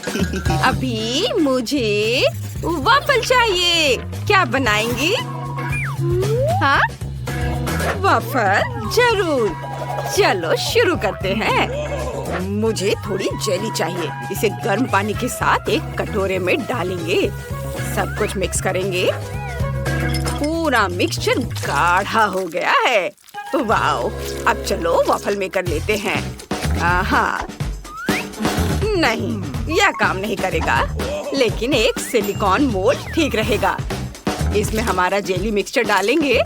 अभी मुझे वॉफल चाहिए। क्या बनाएंगी? हाँ, वॉफल जरूर। चलो शुरू करते हैं। मुझे थोड़ी जेली चाहिए। इसे गर्म पानी के साथ एक कटोरे में डालेंगे। सब कुछ मिक्स करेंगे। पूरा मिक्सचर गाढ़ा हो गया है। वाओ! अब चलो वॉफल मेकर लेते हैं। हाँ, नहीं, यह काम नहीं करेगा, लेकिन एक सिलिकॉन मोल्ड ठीक रहेगा। इसमें हमारा जेली मिक्सचर डालेंगे,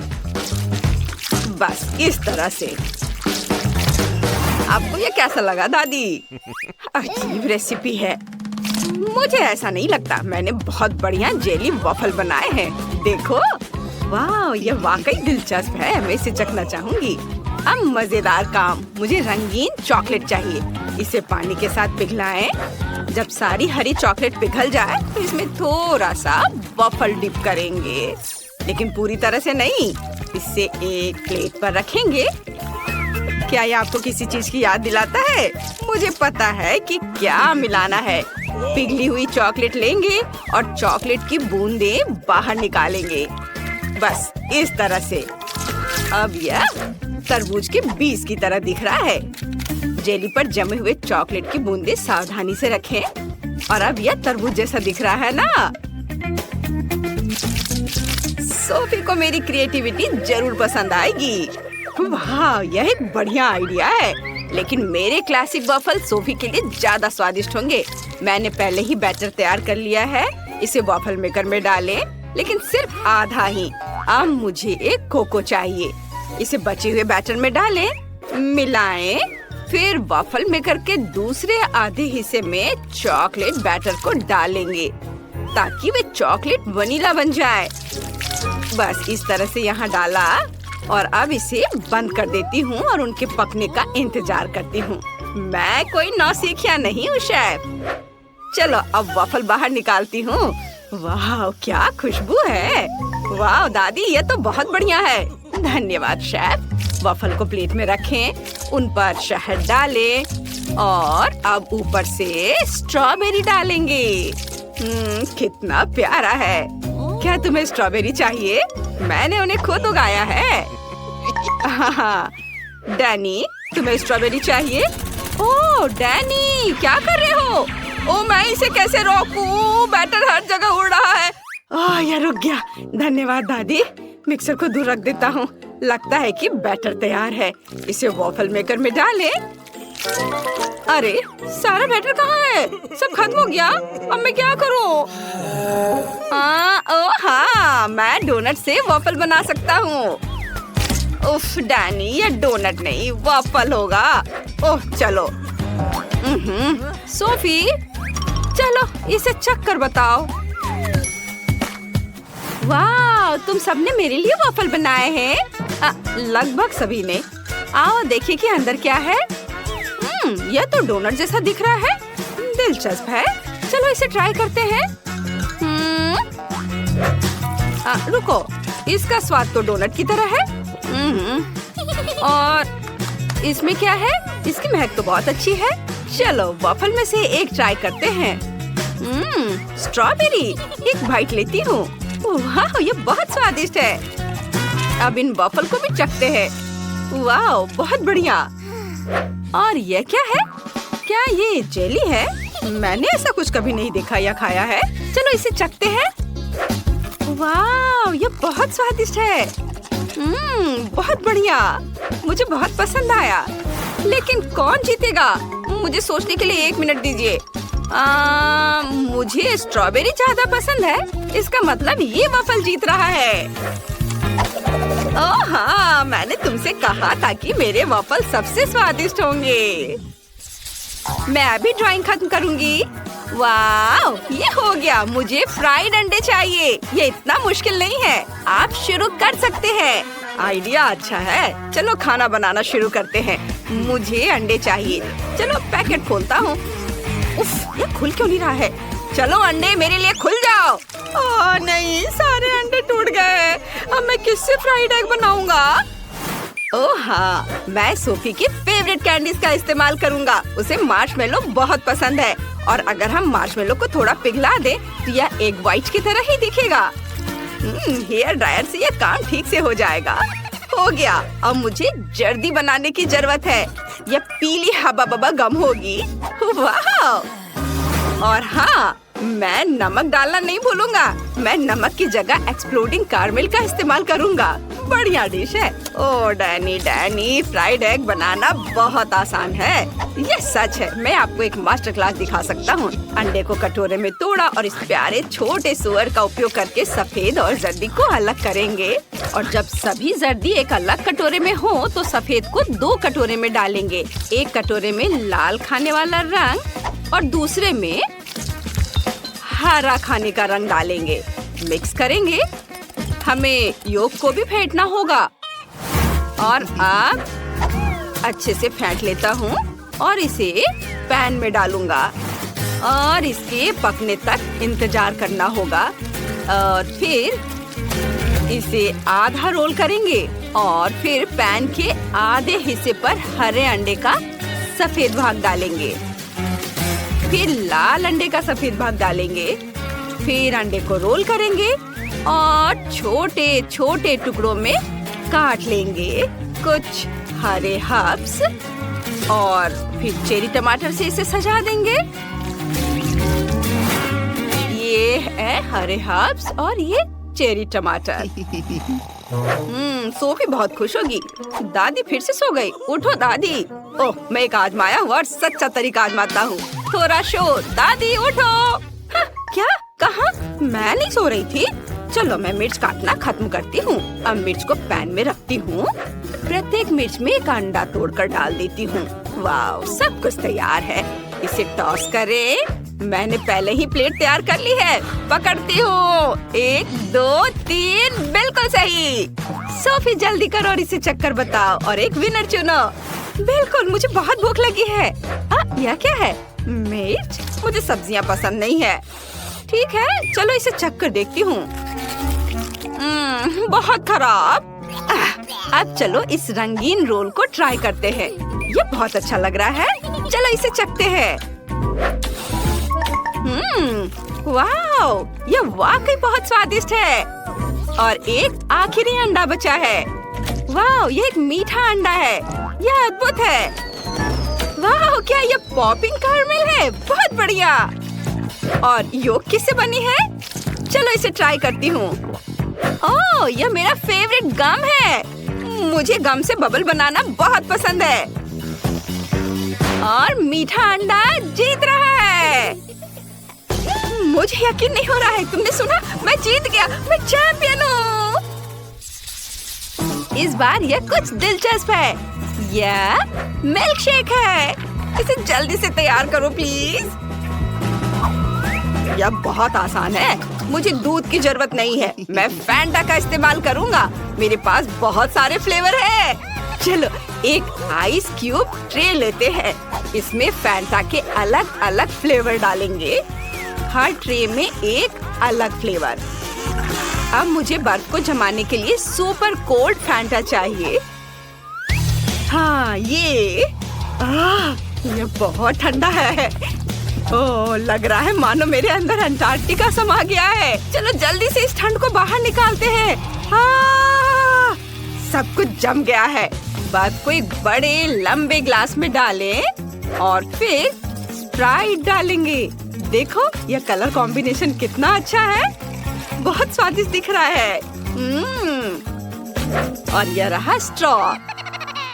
बस इस तरह से। आपको ये कैसा लगा दादी? अजीब रेसिपी है। मुझे ऐसा नहीं लगता। मैंने बहुत बढ़िया जेली वॉफल बनाए हैं। देखो, वाह, ये वाकई दिलचस्प है। मैं इसे चखना चाहूंगी। अब मजेदार काम, मुझे रंगीन चॉकलेट चाहिए। इसे पानी के साथ पिघलाएं। जब सारी हरी चॉकलेट पिघल जाए तो इसमें थोड़ा सा वॉफल डिप करेंगे, लेकिन पूरी तरह से नहीं। इसे एक प्लेट पर रखेंगे। क्या ये आपको किसी चीज की याद दिलाता है? मुझे पता है कि क्या मिलाना है। पिघली हुई चॉकलेट लेंगे और चॉकलेट की बूंदें बाहर निकालेंगे, बस इस तरह से। अब यह तरबूज के बीज की तरह दिख रहा है। जेली पर जमे हुए चॉकलेट की बूंदें सावधानी से रखें। और अब यह तरबूज जैसा दिख रहा है ना? सोफी को मेरी क्रिएटिविटी जरूर पसंद आएगी। वाह, यह एक बढ़िया आइडिया है, लेकिन मेरे क्लासिक वॉफल सोफी के लिए ज्यादा स्वादिष्ट होंगे। मैंने पहले ही बैटर तैयार कर लिया है। इसे वॉफल मेकर में डालें, लेकिन सिर्फ आधा ही। अब मुझे एक कोको चाहिए। इसे बचे हुए बैटर में डालें, मिलाएं, फिर वॉफल मेकर के दूसरे आधे हिस्से में चॉकलेट बैटर को डालेंगे ताकि वे चॉकलेट वनीला बन जाए। बस इस तरह से यहाँ डाला और अब इसे बंद कर देती हूँ और उनके पकने का इंतजार करती हूँ। मैं कोई नौसिखिया नहीं हूँ शेफ। चलो अब वॉफल बाहर निकालती हूँ। वाह, क्या खुशबू है। वाह दादी, ये तो बहुत बढ़िया है। धन्यवाद शेफ। वॉफल को प्लेट में रखें, उन पर शहद डालें और अब ऊपर से स्ट्रॉबेरी डालेंगे। कितना प्यारा है। क्या तुम्हें स्ट्रॉबेरी चाहिए? मैंने उन्हें खुद उगाया है। हाँ, डैनी, तुम्हें स्ट्रॉबेरी चाहिए? ओह डैनी, क्या कर रहे हो? ओह, मैं इसे कैसे रोकूं? बैटर हर जगह उड़ रहा है। यह रुक गया। धन्यवाद दादी। मिक्सर को दूर रख देता हूँ। लगता है कि बैटर तैयार है। इसे वॉफल मेकर में डालें। अरे, सारा बैटर कहाँ है? सब खत्म हो गया। अब मैं क्या करूँ? हाँ, मैं डोनट से वॉफल बना सकता हूँ। उफ डैनी, ये डोनट नहीं वॉफल होगा। ओह चलो। सोफी, चलो इसे चख कर बताओ। वाह, तुम सबने मेरे लिए वॉफल बनाए हैं। लगभग सभी ने। आओ देखिए कि अंदर क्या है। यह तो डोनट जैसा दिख रहा है। दिलचस्प है। चलो इसे ट्राई करते हैं। रुको, इसका स्वाद तो डोनट की तरह है। और इसमें क्या है? इसकी महक तो बहुत अच्छी है। चलो वॉफल में से एक ट्राई करते हैं। स्ट्रॉबेरी, एक बाइट लेती हूँ। वाह, ये बहुत स्वादिष्ट है। अब इन वॉफल को भी चखते हैं। वाह, बहुत बढ़िया। और ये क्या है? क्या ये जेली है? मैंने ऐसा कुछ कभी नहीं देखा या खाया है। चलो इसे चखते हैं। वाह, ये बहुत स्वादिष्ट है। बहुत बढ़िया। मुझे बहुत पसंद आया। लेकिन कौन जीतेगा? मुझे सोचने के लिए 1 मिनट दीजिए। मुझे स्ट्रॉबेरी ज्यादा पसंद है। इसका मतलब ये वॉफल जीत रहा है। ओह हाँ, मैंने तुमसे कहा था कि मेरे वॉफल सबसे स्वादिष्ट होंगे। मैं अभी ड्राइंग खत्म करूंगी। वाह, ये हो गया। मुझे फ्राइड अंडे चाहिए। ये इतना मुश्किल नहीं है। आप शुरू कर सकते हैं। आइडिया अच्छा है। चलो खाना बनाना शुरू करते हैं। मुझे अंडे चाहिए। चलो पैकेट खोलता हूँ। उफ, ये खुल क्यों नहीं रहा है? चलो अंडे मेरे लिए खुल जाओ। ओह नहीं, सारे अंडे टूट गए। अब मैं किससे फ्राइड एग बनाऊंगा? ओह हाँ, मैं सोफी की फेवरेट कैंडीज का इस्तेमाल करूँगा। उसे मार्शमेलो बहुत पसंद है और अगर हम मार्शमेलो को थोड़ा पिघला दें तो यह एग व्हाइट की तरह ही दिखेगा। हेयर ड्रायर से यह काम ठीक से हो जाएगा। हो गया, अब मुझे जर्दी बनाने की जरूरत है। यह पीली हबा बबा गम होगी। वाह! और हाँ, मैं नमक डालना नहीं भूलूंगा। मैं नमक की जगह एक्सप्लोडिंग कैरमेल का इस्तेमाल करूंगा। बढ़िया डिश है। ओह डैनी, फ्राइड एग बनाना बहुत आसान है। ये सच है। मैं आपको एक मास्टर क्लास दिखा सकता हूँ। अंडे को कटोरे में तोड़ा और इस प्यारे छोटे सुअर का उपयोग करके सफेद और जर्दी को अलग करेंगे। और जब सभी जर्दी एक अलग कटोरे में हो तो सफेद को 2 कटोरे में डालेंगे। एक कटोरे में लाल खाने वाला रंग और दूसरे में हरा खाने का रंग डालेंगे। मिक्स करेंगे। हमें योग को भी फेंटना होगा। और अब अच्छे से फेंट लेता हूँ और इसे पैन में डालूंगा और इसके पकने तक इंतजार करना होगा। और फिर इसे आधा रोल करेंगे और फिर पैन के आधे हिस्से पर हरे अंडे का सफेद भाग डालेंगे। फिर लाल अंडे का सफेद भाग डालेंगे। फिर अंडे को रोल करेंगे और छोटे छोटे टुकड़ों में काट लेंगे। कुछ हरे हर्ब्स और फिर चेरी टमाटर से इसे सजा देंगे। ये है हरे हर्ब्स और ये चेरी टमाटर। सोफी बहुत खुश होगी। दादी फिर से सो गई। उठो दादी। ओह, मैं एक आजमाया हुआ और सच्चा तरीका आजमाता हूँ। थोड़ा शोर। दादी उठो। हाँ, क्या? कहाँ? मैं नहीं सो रही थी। चलो मैं मिर्च काटना खत्म करती हूँ। अब मिर्च को पैन में रखती हूँ। प्रत्येक मिर्च में एक अंडा तोड़कर डाल देती हूँ। वाह, सब कुछ तैयार है। इसे टॉस करें। मैंने पहले ही प्लेट तैयार कर ली है। पकड़ती हूँ। 1 2 3, बिल्कुल सही। सोफी जल्दी करो और इसे चक्कर बताओ और एक विनर चुनो। बिल्कुल, मुझे बहुत भूख लगी है। यह क्या है? मिर्च? मुझे सब्जियाँ पसंद नहीं है। ठीक है, चलो इसे चक्कर देखती हूँ। बहुत खराब। अब चलो इस रंगीन रोल को ट्राई करते हैं। ये बहुत अच्छा लग रहा है। चलो इसे चखते हैं। वाह, ये वाकई बहुत स्वादिष्ट है। और एक आखिरी अंडा बचा है। वाह, ये एक मीठा अंडा है। यह अद्भुत है। वाह, क्या ये पॉपिंग कैरमेल है? बहुत बढ़िया। और योग किससे बनी है? चलो इसे ट्राई करती हूँ। ओह, यह मेरा फेवरेट गम है। मुझे गम से बबल बनाना बहुत पसंद है। और मीठा अंडा जीत रहा है। मुझे यकीन नहीं हो रहा है। तुमने सुना? मैं जीत गया। मैं चैंपियन हूँ। इस बार यह कुछ दिलचस्प है। यह मिल्क शेक है। इसे जल्दी से तैयार करो प्लीज। यह बहुत आसान है। मुझे दूध की जरूरत नहीं है। मैं फैंटा का इस्तेमाल करूँगा। मेरे पास बहुत सारे फ्लेवर है। चलो एक आइस क्यूब ट्रे लेते हैं। इसमें फैंटा के अलग अलग फ्लेवर डालेंगे। हर ट्रे में एक अलग फ्लेवर। अब मुझे बर्फ को जमाने के लिए सुपर कोल्ड फैंटा चाहिए। हाँ, ये बहुत ठंडा है। ओह, लग रहा है मानो मेरे अंदर अंटार्कटिका समा गया है। चलो जल्दी से इस ठंड को बाहर निकालते हैं। सब कुछ जम गया है। बर्फ को एक बड़े लंबे ग्लास में डालें और फिर स्प्राइट डालेंगे। देखो, यह कलर कॉम्बिनेशन कितना अच्छा है। बहुत स्वादिष्ट दिख रहा है। और यह रहा स्ट्रॉ।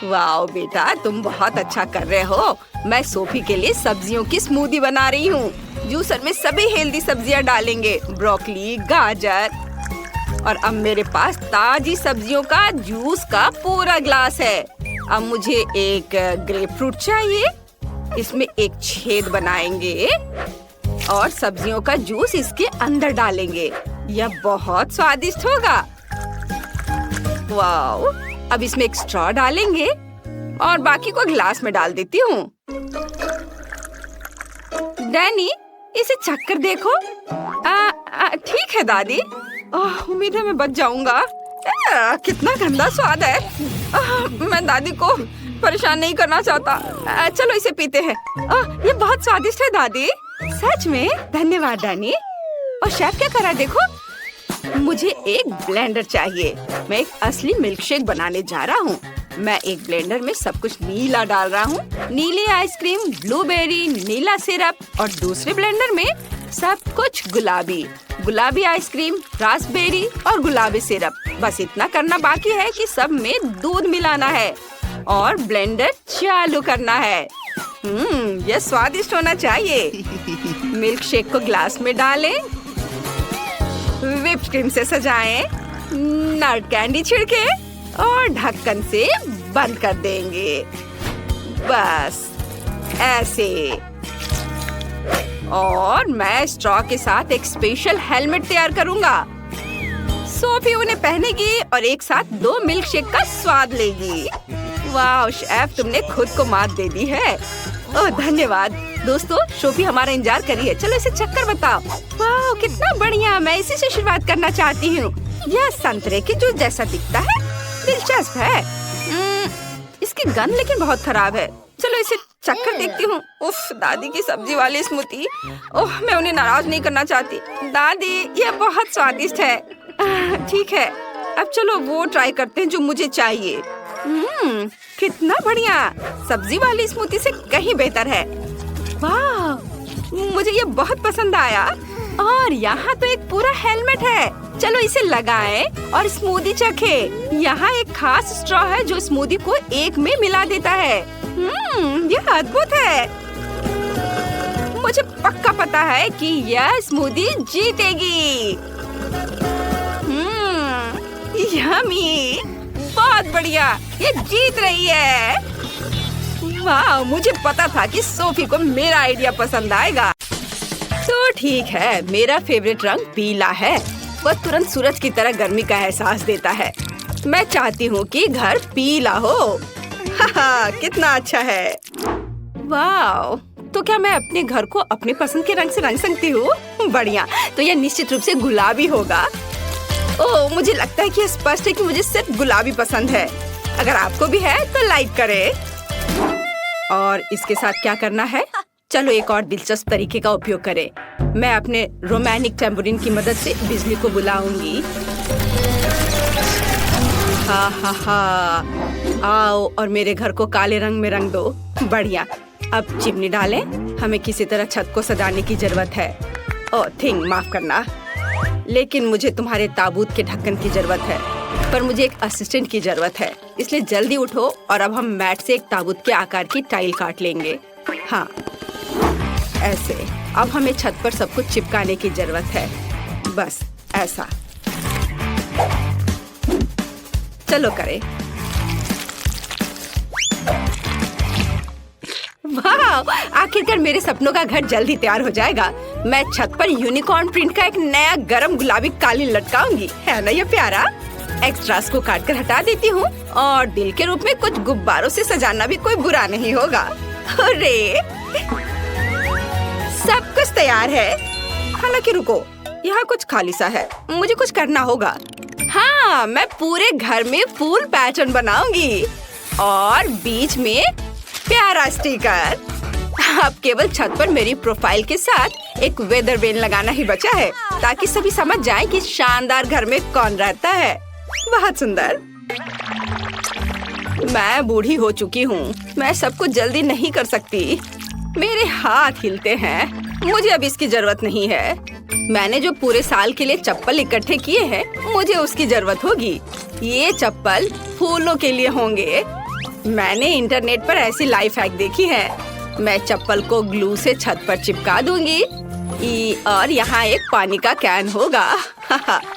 वाओ बेटा, तुम बहुत अच्छा कर रहे हो। मैं सोफी के लिए सब्जियों की स्मूदी बना रही हूँ। जूसर में सभी हेल्दी सब्जियाँ डालेंगे। ब्रोकली, गाजर। और अब मेरे पास ताजी सब्जियों का जूस का पूरा ग्लास है। अब मुझे एक ग्रेप फ्रूट चाहिए। इसमें एक छेद बनाएंगे और सब्जियों का जूस इसके अंदर डालेंगे। यह बहुत स्वादिष्ट होगा। वाओ, अब इसमें एक स्ट्रॉ डालेंगे और बाकी को ग्लास में डाल देती हूँ। डैनी, इसे चक्कर देखो। ठीक है दादी। उम्मीद है मैं बच जाऊंगा। कितना गंदा स्वाद है। मैं दादी को परेशान नहीं करना चाहता। चलो इसे पीते हैं। ये बहुत स्वादिष्ट है दादी। सच में? धन्यवाद डैनी। और शेफ क्या कर रहा है देखो। मुझे एक ब्लेंडर चाहिए। मैं एक असली मिल्क शेक बनाने जा रहा हूँ। मैं एक ब्लेंडर में सब कुछ नीला डाल रहा हूँ। नीली आइसक्रीम, ब्लूबेरी, नीला सिरप, और दूसरे ब्लेंडर में सब कुछ गुलाबी। गुलाबी आइसक्रीम, रास्पबेरी और गुलाबी सिरप। बस इतना करना बाकी है कि सब में दूध मिलाना है और ब्लेंडर चालू करना है। यह स्वादिष्ट होना चाहिए। मिल्क शेक को ग्लास में डालें, व्हिप्ड क्रीम से सजाएं, नट कैंडी छिड़के और ढक्कन से बंद कर देंगे। बस ऐसे। और मैं स्ट्रॉ के साथ एक स्पेशल हेलमेट तैयार करूंगा। सोफी उन्हें पहनेगी और एक साथ 2 मिल्क शेक का स्वाद लेगी। वाह शेफ, तुमने खुद को मात दे दी है। ओह धन्यवाद। दोस्तों, सोफी हमारा इंतजार कर रही है। चलो इसे चक्कर बताओ। वाह कितना बढ़िया। मैं इसी से शुरुआत करना चाहती हूँ। यह संतरे के जूस जैसा दिखता है। दिलचस्प है। इसकी गंध लेकिन बहुत खराब है। चलो इसे चक्कर देखती हूँ। उफ, दादी की सब्जी वाली स्मूदी। ओह, मैं उन्हें नाराज नहीं करना चाहती। दादी, यह बहुत स्वादिष्ट है। ठीक है, अब चलो वो ट्राई करते हैं जो मुझे चाहिए। कितना बढ़िया। सब्जी वाली स्मूदी से कहीं बेहतर है। वाह, मुझे ये बहुत पसंद आया। और यहाँ तो एक पूरा हेलमेट है। चलो इसे लगाएं और स्मूदी चखे। यहाँ एक खास स्ट्रॉ है जो स्मूदी को एक में मिला देता है। यह अद्भुत है। मुझे पक्का पता है कि यह स्मूदी जीतेगी। यम्मी, बहुत बढ़िया। ये जीत रही है। वाह, मुझे पता था कि सोफी को मेरा आइडिया पसंद आएगा। तो ठीक है, मेरा फेवरेट रंग पीला है। वह तुरंत सूरज की तरह गर्मी का एहसास देता है। मैं चाहती हूँ कि घर पीला हो। कितना अच्छा है। वाह, तो क्या मैं अपने घर को अपने पसंद के रंग से रंग सकती हूँ? बढ़िया। तो यह निश्चित रूप से गुलाबी होगा। ओह, मुझे लगता है कि यह स्पष्ट है कि मुझे सिर्फ गुलाबी पसंद है। अगर आपको भी है तो लाइक करें। और इसके साथ क्या करना है? चलो एक और दिलचस्प तरीके का उपयोग करें। मैं अपने रोमानिक टेम्पोरिन की मदद से बिजली को बुलाऊंगी। हा, आओ और मेरे घर को काले रंग में रंग दो। बढ़िया। अब चिमनी डालें। हमें किसी तरह छत को सजाने की जरूरत है। ओह थिंग, माफ करना, लेकिन मुझे तुम्हारे ताबूत के ढक्कन की जरूरत है। पर मुझे एक असिस्टेंट की जरूरत है, इसलिए जल्दी उठो। और अब हम मैट से एक ताबूत के आकार की टाइल काट लेंगे। हाँ, ऐसे। अब हमें छत पर सब कुछ चिपकाने की जरूरत है। बस ऐसा। चलो करें। वाह, आखिरकार मेरे सपनों का घर जल्दी तैयार हो जाएगा। मैं छत पर यूनिकॉर्न प्रिंट का एक नया गरम गुलाबी कालीन लटकाऊंगी। है ना ये प्यारा? एक्स्ट्रास को काट कर हटा देती हूँ और दिल के रूप में कुछ गुब्बारों से सजाना भी कोई बुरा नहीं होगा। अरे, सब कुछ तैयार है। हालांकि रुको, यहाँ कुछ खाली सा है। मुझे कुछ करना होगा। हाँ, मैं पूरे घर में फूल पैटर्न बनाऊंगी और बीच में प्यारा स्टिकर। अब केवल छत पर मेरी प्रोफाइल के साथ एक वेदर वेन लगाना ही बचा है, ताकि सभी समझ जाएं कि शानदार घर में कौन रहता है। बहुत सुंदर। मैं बूढ़ी हो चुकी हूँ। मैं सब कुछ जल्दी नहीं कर सकती। मेरे हाथ हिलते हैं। मुझे अब इसकी जरूरत नहीं है। मैंने जो पूरे साल के लिए चप्पल इकट्ठे किए हैं, मुझे उसकी जरूरत होगी। ये चप्पल फूलों के लिए होंगे। मैंने इंटरनेट पर ऐसी लाइफ हैक देखी है। मैं चप्पल को ग्लू से छत पर चिपका दूंगी और यहाँ एक पानी का कैन होगा।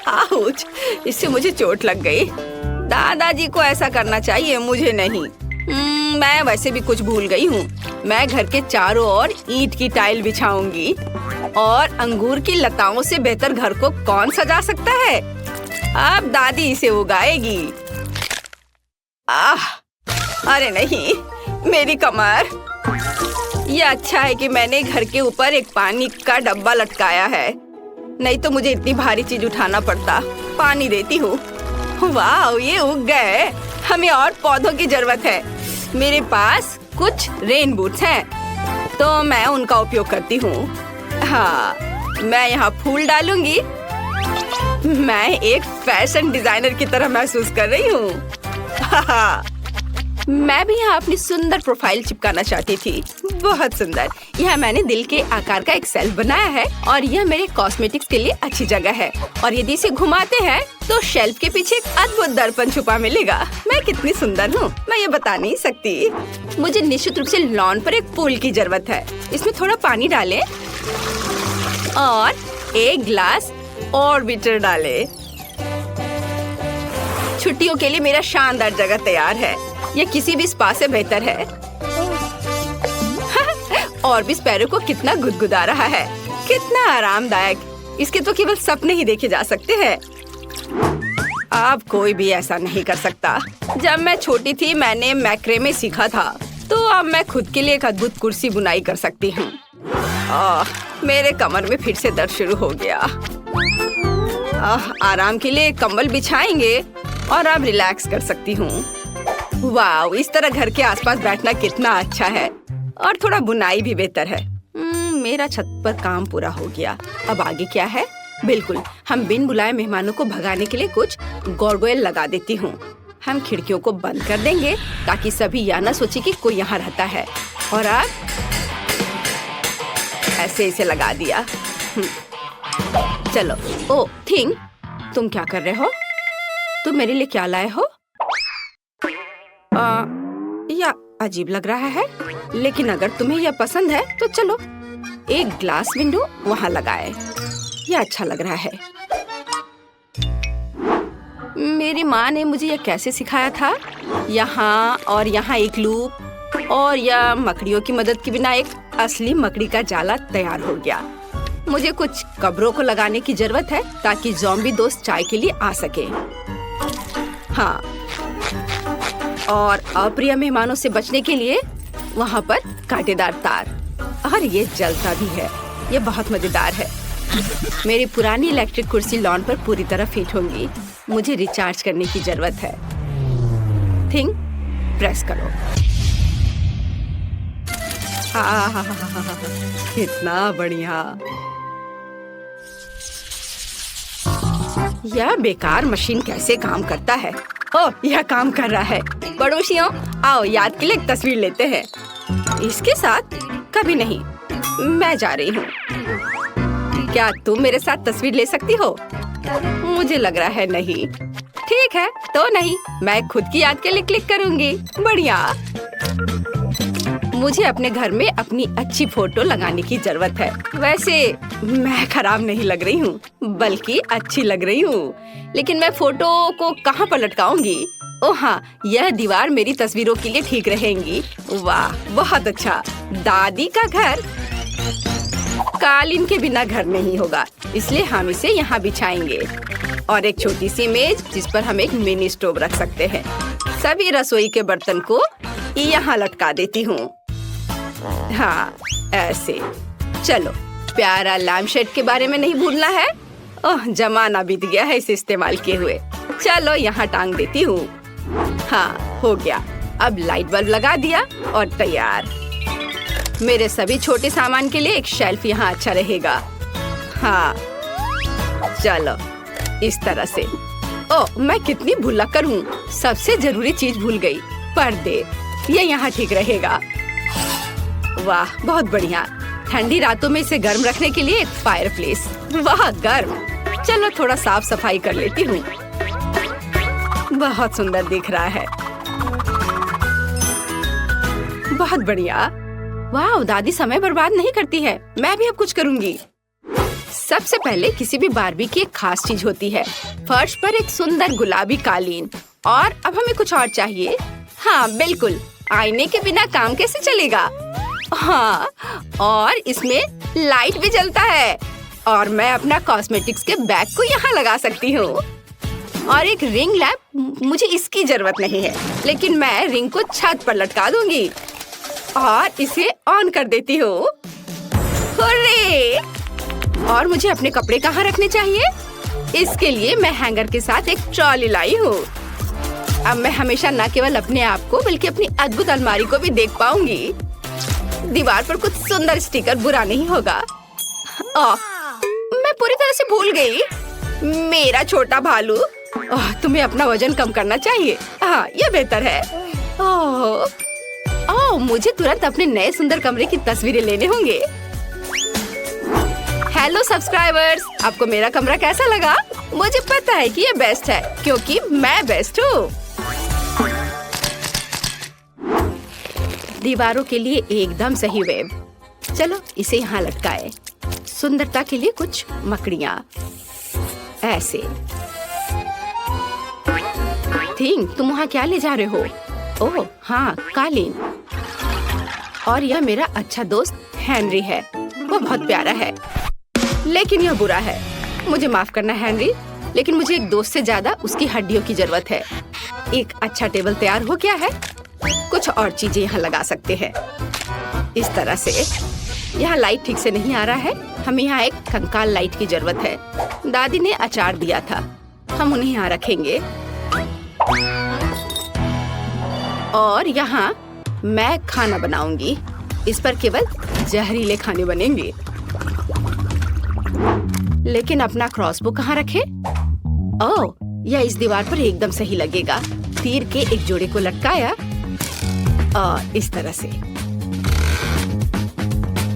आउच, इससे मुझे चोट लग गई। दादाजी को ऐसा करना चाहिए, मुझे नहीं। मैं वैसे भी कुछ भूल गई हूँ। मैं घर के चारों ओर ईंट की टाइल बिछाऊंगी और अंगूर की लताओं से बेहतर घर को कौन सजा सकता है? अब दादी इसे उगाएगी। अरे नहीं, मेरी कमर। यह अच्छा है कि मैंने घर के ऊपर एक पानी का डब्बा लटकाया है, नहीं तो मुझे इतनी भारी चीज उठाना पड़ता। पानी देती हूँ। वाह, ये उग गए। हमें और पौधों की जरूरत है। मेरे पास कुछ रेन बूट्स हैं, तो मैं उनका उपयोग करती हूँ। हाँ, मैं यहाँ फूल डालूंगी। मैं एक फैशन डिजाइनर की तरह महसूस कर रही हूँ। मैं भी यहाँ अपनी सुंदर प्रोफाइल चिपकाना चाहती थी। बहुत सुंदर। यहाँ मैंने दिल के आकार का एक शेल्फ बनाया है और यह मेरे कॉस्मेटिक्स के लिए अच्छी जगह है। और यदि इसे घुमाते हैं तो शेल्फ के पीछे एक अद्भुत दर्पण छुपा मिलेगा। मैं कितनी सुंदर हूँ, मैं ये बता नहीं सकती। मुझे निश्चित रूप से लॉन पर एक पूल की जरूरत है। इसमें थोड़ा पानी डालें और एक ग्लास ऑर्बिटर डालें। छुट्टियों के लिए मेरा शानदार जगह तैयार है। यह किसी भी स्पा से बेहतर है। और भी स्पैरो को कितना गुदगुदा रहा है, कितना आरामदायक। इसके तो केवल सपने ही देखे जा सकते हैं। अब कोई भी ऐसा नहीं कर सकता। जब मैं छोटी थी मैंने मैक्रेमे सीखा था, तो अब मैं खुद के लिए एक अद्भुत कुर्सी बुनाई कर सकती हूँ। मेरे कमर में फिर से दर्द शुरू हो गया। आराम के लिए कंबल बिछाएंगे और अब रिलैक्स कर सकती हूँ। वाह, इस तरह घर के आसपास बैठना कितना अच्छा है। और थोड़ा बुनाई भी बेहतर है। मेरा छत पर काम पूरा हो गया। अब आगे क्या है? बिल्कुल, हम बिन बुलाए मेहमानों को भगाने के लिए कुछ गार्गोयल लगा देती हूँ। हम खिड़कियों को बंद कर देंगे ताकि सभी यह न सोचे कि कोई यहाँ रहता है। और अब ऐसे इसे लगा दिया। चलो। ओ थिंग, तुम क्या कर रहे हो? तुम मेरे लिए क्या लाए हो? या अजीब लग रहा है, लेकिन अगर तुम्हें यह पसंद है तो चलो एक ग्लास विंडो वहाँ लगाए। यह अच्छा लग रहा है। मेरी माँ ने मुझे यह कैसे सिखाया था। यहाँ और यहाँ एक लूप और यह मकड़ियों की मदद के बिना एक असली मकड़ी का जाला तैयार हो गया। मुझे कुछ कब्रों को लगाने की जरूरत है ताकि ज़ॉम्बी दोस्त चाय के लिए आ सके। हाँ, और अप्रिय मेहमानों से बचने के लिए वहाँ पर कांटेदार तार। और ये जलता भी है। ये बहुत मजेदार है। मेरी पुरानी इलेक्ट्रिक कुर्सी लॉन पर पूरी तरह फिट होंगी। मुझे रिचार्ज करने की जरूरत है। थिंग, प्रेस करो। कितना बढ़िया। यह बेकार मशीन कैसे काम करता है? ओह, यह काम कर रहा है। पड़ोसियों, आओ याद के लिए एक तस्वीर लेते हैं। इसके साथ कभी नहीं। मैं जा रही हूँ। क्या तुम मेरे साथ तस्वीर ले सकती हो? मुझे लग रहा है नहीं। ठीक है, तो नहीं। मैं खुद की याद के लिए क्लिक करूँगी। बढ़िया। मुझे अपने घर में अपनी अच्छी फोटो लगाने की जरूरत है। वैसे मैं खराब नहीं लग रही हूँ, बल्कि अच्छी लग रही हूँ। लेकिन मैं फोटो को कहाँ पर लटकाऊंगी? ओह हाँ, यह दीवार मेरी तस्वीरों के लिए ठीक रहेंगी। वाह, बहुत अच्छा। दादी का घर कालीन के बिना घर नहीं होगा, इसलिए हम इसे यहाँ बिछाएंगे। और एक छोटी सी मेज जिस पर हम एक मिनी स्टोव रख सकते हैं। सभी रसोई के बर्तन को यहाँ लटका देती हूँ। हाँ, ऐसे। चलो, प्यारा लैम्पशेड के बारे में नहीं भूलना है। ओह, जमाना बीत गया है इसे इस्तेमाल किए हुए। चलो यहाँ टांग देती हूँ। हाँ, हो गया। अब लाइट बल्ब लगा दिया और तैयार। मेरे सभी छोटे सामान के लिए एक शेल्फ यहाँ अच्छा रहेगा। हाँ, चलो इस तरह से। ओह, मैं कितनी भुलक्कड़ हूँ। सबसे जरूरी चीज भूल गई, पर्दे। ये यहाँ ठीक रहेगा। वाह, बहुत बढ़िया। ठंडी रातों में इसे गर्म रखने के लिए एक फायरप्लेस। वाह, गर्म। चलो थोड़ा साफ सफाई कर लेती हूँ। बहुत सुंदर दिख रहा है। बहुत बढ़िया। वाह, दादी समय बर्बाद नहीं करती है। मैं भी अब कुछ करूँगी। सबसे पहले किसी भी बारबी की एक खास चीज होती है। फर्श पर एक सुंदर गुलाबी कालीन। और अब हमें कुछ और चाहिए। हाँ, बिल्कुल। आईने के बिना काम कैसे चलेगा? हाँ, और इसमें लाइट भी जलता है। और मैं अपना कॉस्मेटिक्स के बैग को यहाँ लगा सकती हूँ। और एक रिंग लैम्प, मुझे इसकी जरूरत नहीं है, लेकिन मैं रिंग को छत पर लटका दूंगी और इसे ऑन कर देती हूँ। हुर्रे! और मुझे अपने कपड़े कहाँ रखने चाहिए? इसके लिए मैं हैंगर के साथ एक ट्रॉली लाई हूँ। अब मैं हमेशा न केवल अपने आप को बल्कि अपनी अद्भुत अलमारी को भी देख पाऊंगी। दीवार पर कुछ सुंदर स्टिकर बुरा नहीं होगा। मैं पूरी तरह से भूल गई। मेरा छोटा भालू, तुम्हें अपना वजन कम करना चाहिए। हाँ, यह बेहतर है। मुझे तुरंत अपने नए सुंदर कमरे की तस्वीरें लेने होंगे। हेलो सब्सक्राइबर्स, आपको मेरा कमरा कैसा लगा? मुझे पता है कि ये बेस्ट है क्योंकि मैं बेस्ट हूँ। दीवारों के लिए एकदम सही वेब। चलो इसे यहाँ लटकाए। सुंदरता के लिए कुछ मकड़ियाँ ऐसे। थिंक, तुम वहाँ क्या ले जा रहे हो? ओह हाँ, कालीन। और यह मेरा अच्छा दोस्त हेनरी है। वो बहुत प्यारा है, लेकिन यह बुरा है। मुझे माफ करना हेनरी, लेकिन मुझे एक दोस्त से ज्यादा उसकी हड्डियों की जरूरत है। एक अच्छा टेबल तैयार हो गया है। कुछ और चीजें यहाँ लगा सकते हैं इस तरह से। यहाँ लाइट ठीक से नहीं आ रहा है। हमें यहाँ एक कंकाल लाइट की जरूरत है। दादी ने अचार दिया था, हम उन्हें यहाँ रखेंगे। और यहाँ मैं खाना बनाऊंगी। इस पर केवल जहरीले खाने बनेंगे। लेकिन अपना क्रॉसबो कहाँ रखे? ओह, यह इस दीवार पर एकदम सही लगेगा। तीर के एक जोड़े को लटकाया और इस तरह से।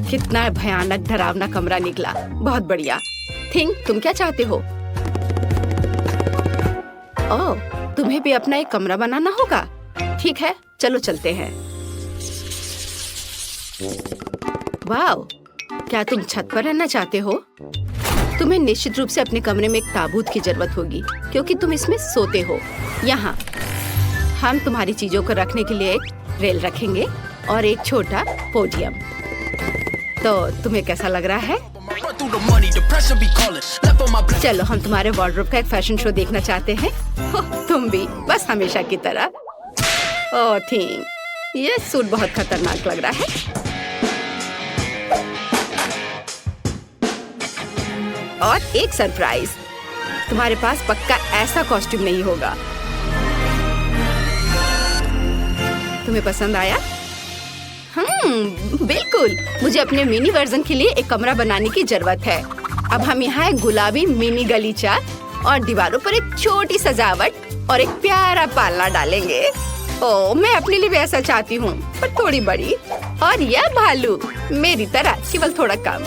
कितना भयानक डरावना कमरा निकला। बहुत बढ़िया। थिंक, तुम क्या चाहते हो? ओह, तुम्हें भी अपना एक कमरा बनाना होगा। ठीक है, चलो चलते हैं। वाव, क्या तुम छत पर रहना चाहते हो? तुम्हें निश्चित रूप से अपने कमरे में एक ताबूत की जरूरत होगी क्योंकि तुम इसमें सोते हो। यहाँ हम तुम्हारी चीजों को रखने के लिए एक रेल रखेंगे और एक छोटा पोडियम। तो तुम्हें कैसा लग रहा है? चलो हम तुम्हारे वार्डरोब का एक फैशन शो देखना चाहते हैं। तुम भी, बस हमेशा की तरह। ओह थिंक, ये सूट बहुत खतरनाक लग रहा है। और एक सरप्राइज, तुम्हारे पास पक्का ऐसा कॉस्ट्यूम नहीं होगा। तुम्हें पसंद आया? बिल्कुल। मुझे अपने मिनी वर्जन के लिए एक कमरा बनाने की जरूरत है। अब हम यहाँ एक गुलाबी मिनी गलीचा और दीवारों पर एक छोटी सजावट और एक प्यारा पालना डालेंगे। ओह, मैं अपने लिए भी ऐसा चाहती हूँ, पर थोड़ी बड़ी। और यह भालू मेरी तरह, केवल थोड़ा कम।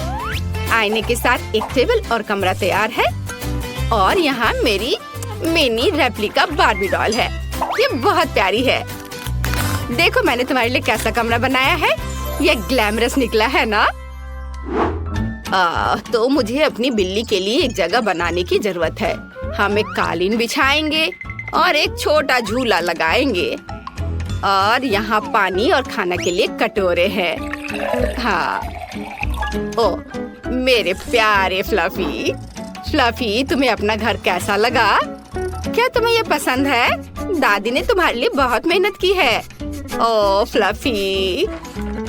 आईने के साथ एक टेबल और कमरा तैयार है। और यहाँ मेरी मिनी रेप्लिका बार्बी डॉल है। ये बहुत प्यारी है। देखो मैंने तुम्हारे लिए कैसा कमरा बनाया है। ये ग्लैमरस निकला है ना? तो मुझे अपनी बिल्ली के लिए एक जगह बनाने की जरूरत है। हम एक कालीन बिछाएंगे और एक छोटा झूला लगाएंगे। और यहाँ पानी और खाना के लिए कटोरे हैं। हाँ। ओह, मेरे प्यारे फ्लफी। फ्लफी, तुम्हें अपना घर कैसा लगा? क्या तुम्हें ये पसंद है? दादी ने तुम्हारे लिए बहुत मेहनत की है। ओह फ्लफी,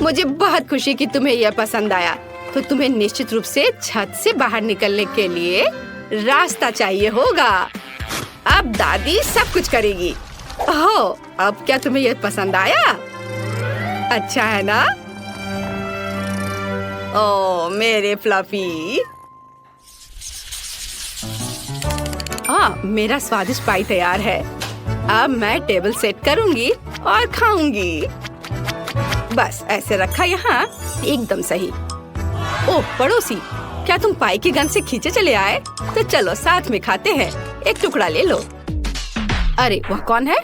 मुझे बहुत खुशी कि तुम्हें यह पसंद आया। तो तुम्हें निश्चित रूप से छत से बाहर निकलने के लिए रास्ता चाहिए होगा। अब दादी सब कुछ करेगी। ओह, अब क्या तुम्हें यह पसंद आया? अच्छा है ना? ओह मेरे फ्लफी। मेरा स्वादिष्ट पाई तैयार है। अब मैं टेबल सेट करूंगी और खाऊंगी। बस ऐसे रखा यहाँ, एकदम सही। ओह पड़ोसी, क्या तुम पाई की गंध से खींचे चले आए? तो चलो साथ में खाते हैं। एक टुकड़ा ले लो। अरे वह कौन है?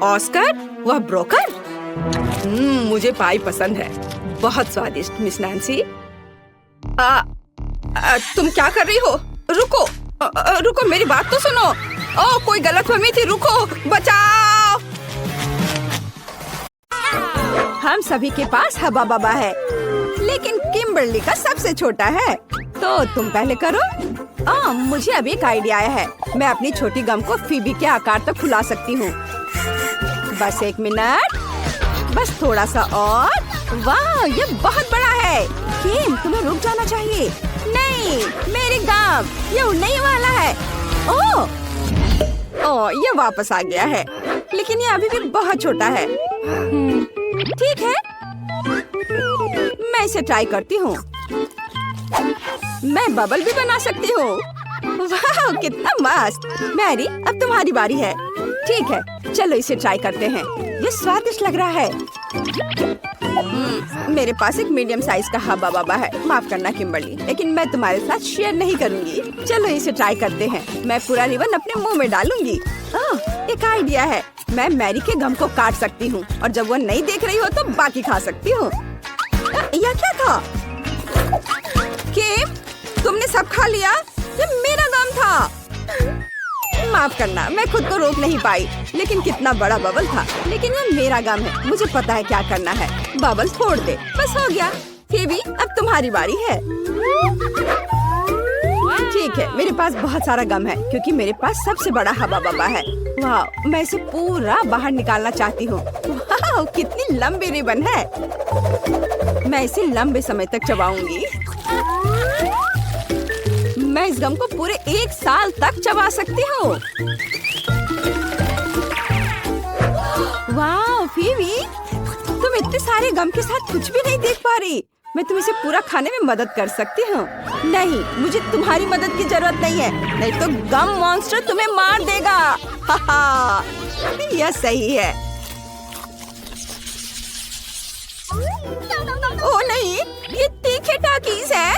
ऑस्कर? वह ब्रोकर? मुझे पाई पसंद है, बहुत स्वादिष्ट मिस नैन्सी। तुम क्या कर रही हो? रुको, रुको, मेरी बात तो सुनो। ओह कोई गलतफहमी थी, रुको, बचाओ। हम सभी के पास हवा बबा है, लेकिन किम्बर्ली का सबसे छोटा है। तो तुम पहले करो। मुझे अभी एक आइडिया आया है। मैं अपनी छोटी गम को फीबी के आकार तक फुला सकती हूँ। बस एक मिनट, बस थोड़ा सा और। वाह, ये बहुत बड़ा है। किम, तुम्हें रुक जाना चाहिए। नहीं, नहीं, मेरे गम, ये उड़ने ही वाला है। ओह, ये वापस आ गया है, लेकिन ये अभी भी बहुत छोटा है। ठीक है, मैं इसे ट्राई करती हूँ। मैं बबल भी बना सकती हूँ। वाह, कितना मस्त। मैरी, अब तुम्हारी बारी है। ठीक है, चलो इसे ट्राई करते हैं। ये स्वादिष्ट लग रहा है। मेरे पास एक मीडियम साइज का हब्बा बब्बा है। माफ करना किम्बर्ली, लेकिन मैं तुम्हारे साथ शेयर नहीं करूंगी। चलो इसे ट्राई करते हैं। मैं पूरा रिबन अपने मुंह में डालूंगी। एक आइडिया है। मैं मैरी के गम को काट सकती हूँ और जब वो नहीं देख रही हो तो बाकी खा सकती हूँ। यह क्या था? किम, तुमने सब खा लिया? ये मेरा गम था। माफ करना, मैं खुद को रोक नहीं पाई। लेकिन कितना बड़ा बबल था। लेकिन ये मेरा गम है, मुझे पता है क्या करना है। बबल फोड़ दे, बस हो गया। फेबी, अब तुम्हारी बारी है। ठीक है, मेरे पास बहुत सारा गम है क्योंकि मेरे पास सबसे बड़ा हब्बा बब्बा है। वाह, मैं इसे पूरा बाहर निकालना चाहती हूँ। वाह, कितनी लंबी रिबन है। मैं इसे लंबे समय तक चबाऊंगी। मैं इस गम को पूरे 1 साल तक चबा सकती हूँ। वाह फीवी, तुम इतने सारे गम के साथ कुछ भी नहीं देख पा रही। मैं तुम्हें इसे पूरा खाने में मदद कर सकती हूँ। नहीं, मुझे तुम्हारी मदद की जरूरत नहीं है, नहीं तो गम मॉन्स्टर तुम्हें मार देगा। हाहा, यह सही है। ओह नहीं, ये तीखे टाकीज है।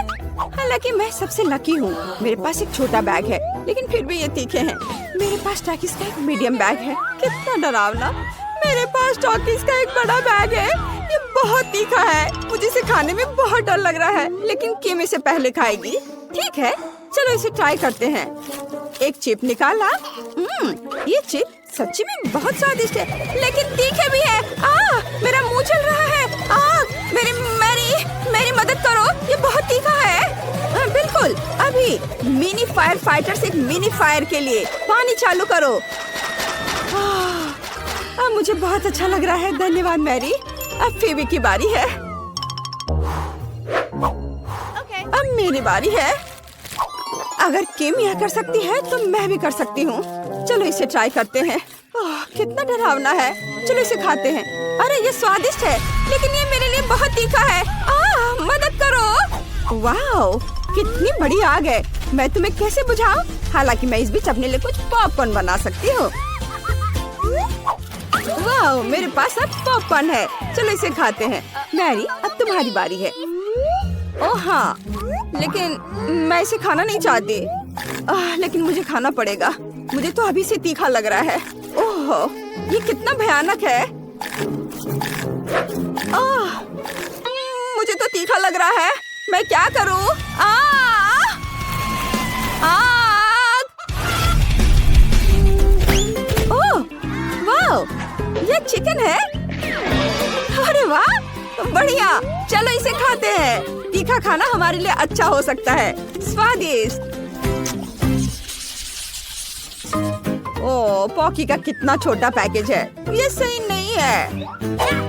हालांकि मैं सबसे लकी हूँ। मेरे पास एक छोटा बैग है, लेकिन फिर भी ये तीखे हैं। मेरे पास टाकीज का एक मीडियम बैग है। कितना डरावना। मेरे पास टाकीज का एक बड़ा बैग है। ये बहुत तीखा है। मुझे इसे खाने में बहुत डर लग रहा है, लेकिन किम इसे पहले खाएगी। ठीक है, चलो इसे ट्राई करते हैं। एक चिप निकाला। ये चिप सच्ची में बहुत स्वादिष्ट है, लेकिन तीखे भी है। मेरा मुंह चल रहा है। मेरी मदद करो, ये बहुत तीखा है। बिल्कुल, अभी मिनी फायर फाइटर्स एक मिनी फायर के लिए पानी चालू करो। अब मुझे बहुत अच्छा लग रहा है। धन्यवाद मैरी। अब फेबी की बारी है। अब मेरी बारी है। अगर किम यह कर सकती है तो मैं भी कर सकती हूँ। चलो इसे ट्राई करते हैं। कितना डरावना है। चलो इसे खाते हैं। अरे ये स्वादिष्ट है, लेकिन ये मेरे लिए बहुत तीखा है। मदद करो। वाह, कितनी बड़ी आग है। मैं तुम्हें कैसे बुझाऊं? हालांकि मैं इस बीच अपने लिए कुछ पॉपकॉर्न बना सकती हूँ। वाह, मेरे पास अब पॉपकॉर्न है। चलो इसे खाते हैं। मैरी, अब तुम्हारी बारी है। ओह हाँ, लेकिन मैं इसे खाना नहीं चाहती। लेकिन मुझे खाना पड़ेगा। मुझे तो अभी से तीखा लग रहा है। ओह, ये कितना भयानक है। मुझे तो तीखा लग रहा है। मैं क्या करूं? ओह, वाह, ये चिकन है। अरे वाह, बढ़िया। चलो इसे खाते हैं। तीखा खाना हमारे लिए अच्छा हो सकता है। स्वादिष्ट। ओह, पॉकी का कितना छोटा पैकेज है। ये सही नहीं है।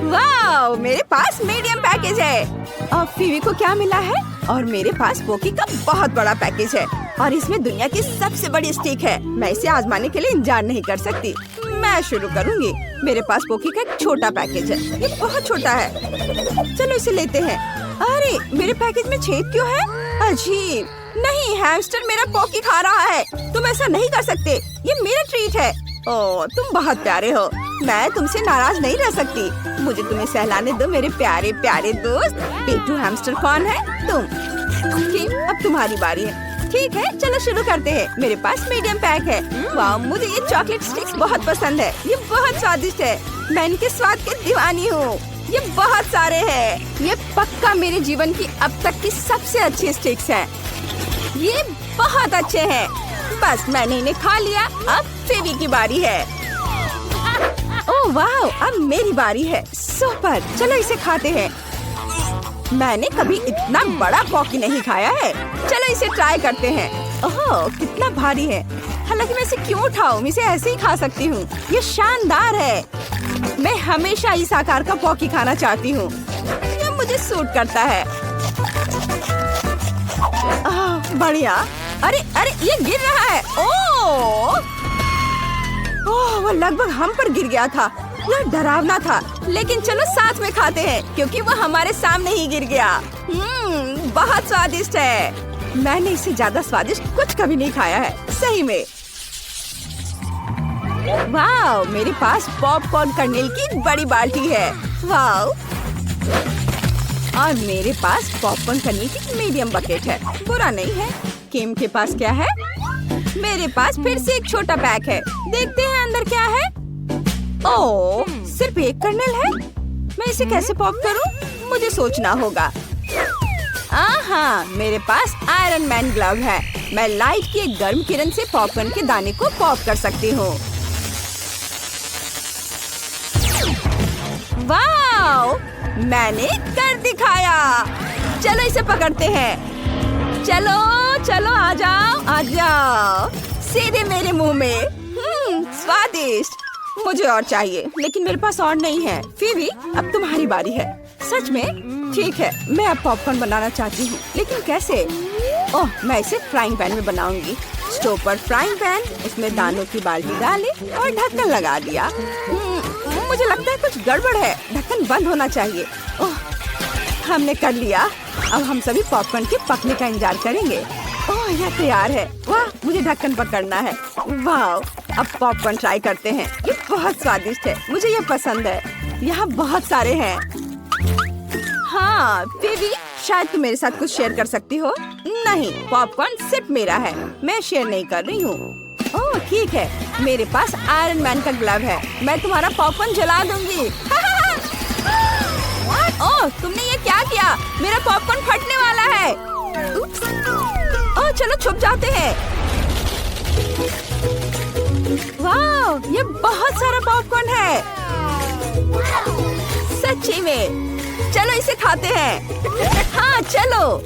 वाह, मेरे पास मीडियम पैकेज है। और फीवी को क्या मिला है? और मेरे पास पॉकी का बहुत बड़ा पैकेज है और इसमें दुनिया की सबसे बड़ी स्टिक है। मैं इसे आजमाने के लिए इंतजार नहीं कर सकती। मैं शुरू करूंगी। मेरे पास पॉकी का एक छोटा पैकेज है। ये बहुत छोटा है। चलो इसे लेते हैं। अरे, मेरे पैकेज में छेद क्यों है? अजीब। नहीं, हैमस्टर मेरा पॉकी खा रहा है। तुम ऐसा नहीं कर सकते। ये मेरा ट्रीट है। ओह, तुम बहुत प्यारे हो। मैं तुमसे नाराज नहीं रह सकती। मुझे तुम्हें सहलाने दो मेरे प्यारे प्यारे दोस्त। पेटू हैमस्टर कौन है? तुम। किम, अब तुम्हारी बारी है। ठीक है, चलो शुरू करते हैं। मेरे पास मीडियम पैक है। वाह, मुझे ये चॉकलेट स्टिक्स बहुत पसंद है। ये बहुत स्वादिष्ट है। मैं इनके स्वाद की दीवानी हूँ। ये बहुत सारे हैं। ये पक्का मेरे जीवन की अब तक की सबसे अच्छी स्टिक्स है। ये बहुत अच्छे हैं। बस मैंने इन्हें खा लिया। अब फेबी की बारी है। ओह वाह, अब मेरी बारी है। सुपर, चलो इसे खाते हैं। मैंने कभी इतना बड़ा पॉकी नहीं खाया है। चलो इसे ट्राई करते हैं। ओह, कितना भारी है। हालांकि मैं इसे क्यों उठाऊं? इसे ऐसे ही खा सकती हूँ। ये शानदार है। मैं हमेशा इस आकार का पॉकी खाना चाहती हूँ। ये मुझे सूट करता है। बढ़िया। अरे अरे ये गिर रहा है। ओह, वो लगभग हम पर गिर गया था। यह डरावना था, लेकिन चलो साथ में खाते हैं क्योंकि वो हमारे सामने ही गिर गया। बहुत स्वादिष्ट है। मैंने इससे ज्यादा स्वादिष्ट कुछ कभी नहीं खाया है, सही में। वाह, मेरे पास पॉपकॉर्न कर्नेल की बड़ी बाल्टी है। वाह, और मेरे पास पॉपकॉर्न कर्नेल की मीडियम बकेट है। बुरा नहीं है। किम के पास क्या है? मेरे पास फिर से एक छोटा पैक है। देखते हैं अंदर क्या है। ओह, सिर्फ एक कर्नेल है। मैं इसे कैसे पॉप करूं? मुझे सोचना होगा। हाँ, मेरे पास आयरन मैन ग्लव है। मैं लाइट की एक गर्म किरण से पॉपकॉर्न के दाने को पॉप कर सकती हूँ। वाओ, मैंने कर दिखाया। चलो इसे पकड़ते हैं। चलो चलो, आ जाओ आ जाओ, सीधे मेरे मुंह में। स्वादिष्ट। मुझे और चाहिए, लेकिन मेरे पास और नहीं है। फिर अब तुम्हारी बारी है। सच में? ठीक है, मैं अब पॉपकॉर्न बनाना चाहती हूँ, लेकिन कैसे? ओह, मैं इसे फ्राइंग पैन में बनाऊंगी। स्टोव पर फ्राइंग पैन, उसमें दानों की बाल्टी डाली और ढक्कन लगा दिया। मुझे लगता है कुछ गड़बड़ है। ढक्कन बंद होना चाहिए। ओह, हमने कर लिया। अब हम सभी पॉपकॉर्न के पकने का इंतजार करेंगे। ओह, यह तैयार है। वाह, मुझे ढक्कन पकड़ना है। वाह, अब पॉपकॉर्न ट्राई करते हैं। ये बहुत स्वादिष्ट है, मुझे ये पसंद है। यहाँ बहुत सारे हैं। हाँ, फिर शायद तुम मेरे साथ कुछ शेयर कर सकती हो। नहीं, पॉपकॉर्न सिर्फ मेरा है, मैं शेयर नहीं कर रही हूँ। ओह ठीक है, मेरे पास आयरन मैन का ग्लव है। मैं तुम्हारा पॉपकॉर्न जला दूंगी। ओह, तुमने ये क्या किया? मेरा पॉपकॉर्न फटने वाला है। ओह, चलो छुप जाते हैं। वाह, ये बहुत सारा पॉपकॉर्न है। सच्ची में। चलो इसे खाते हैं। हाँ चलो।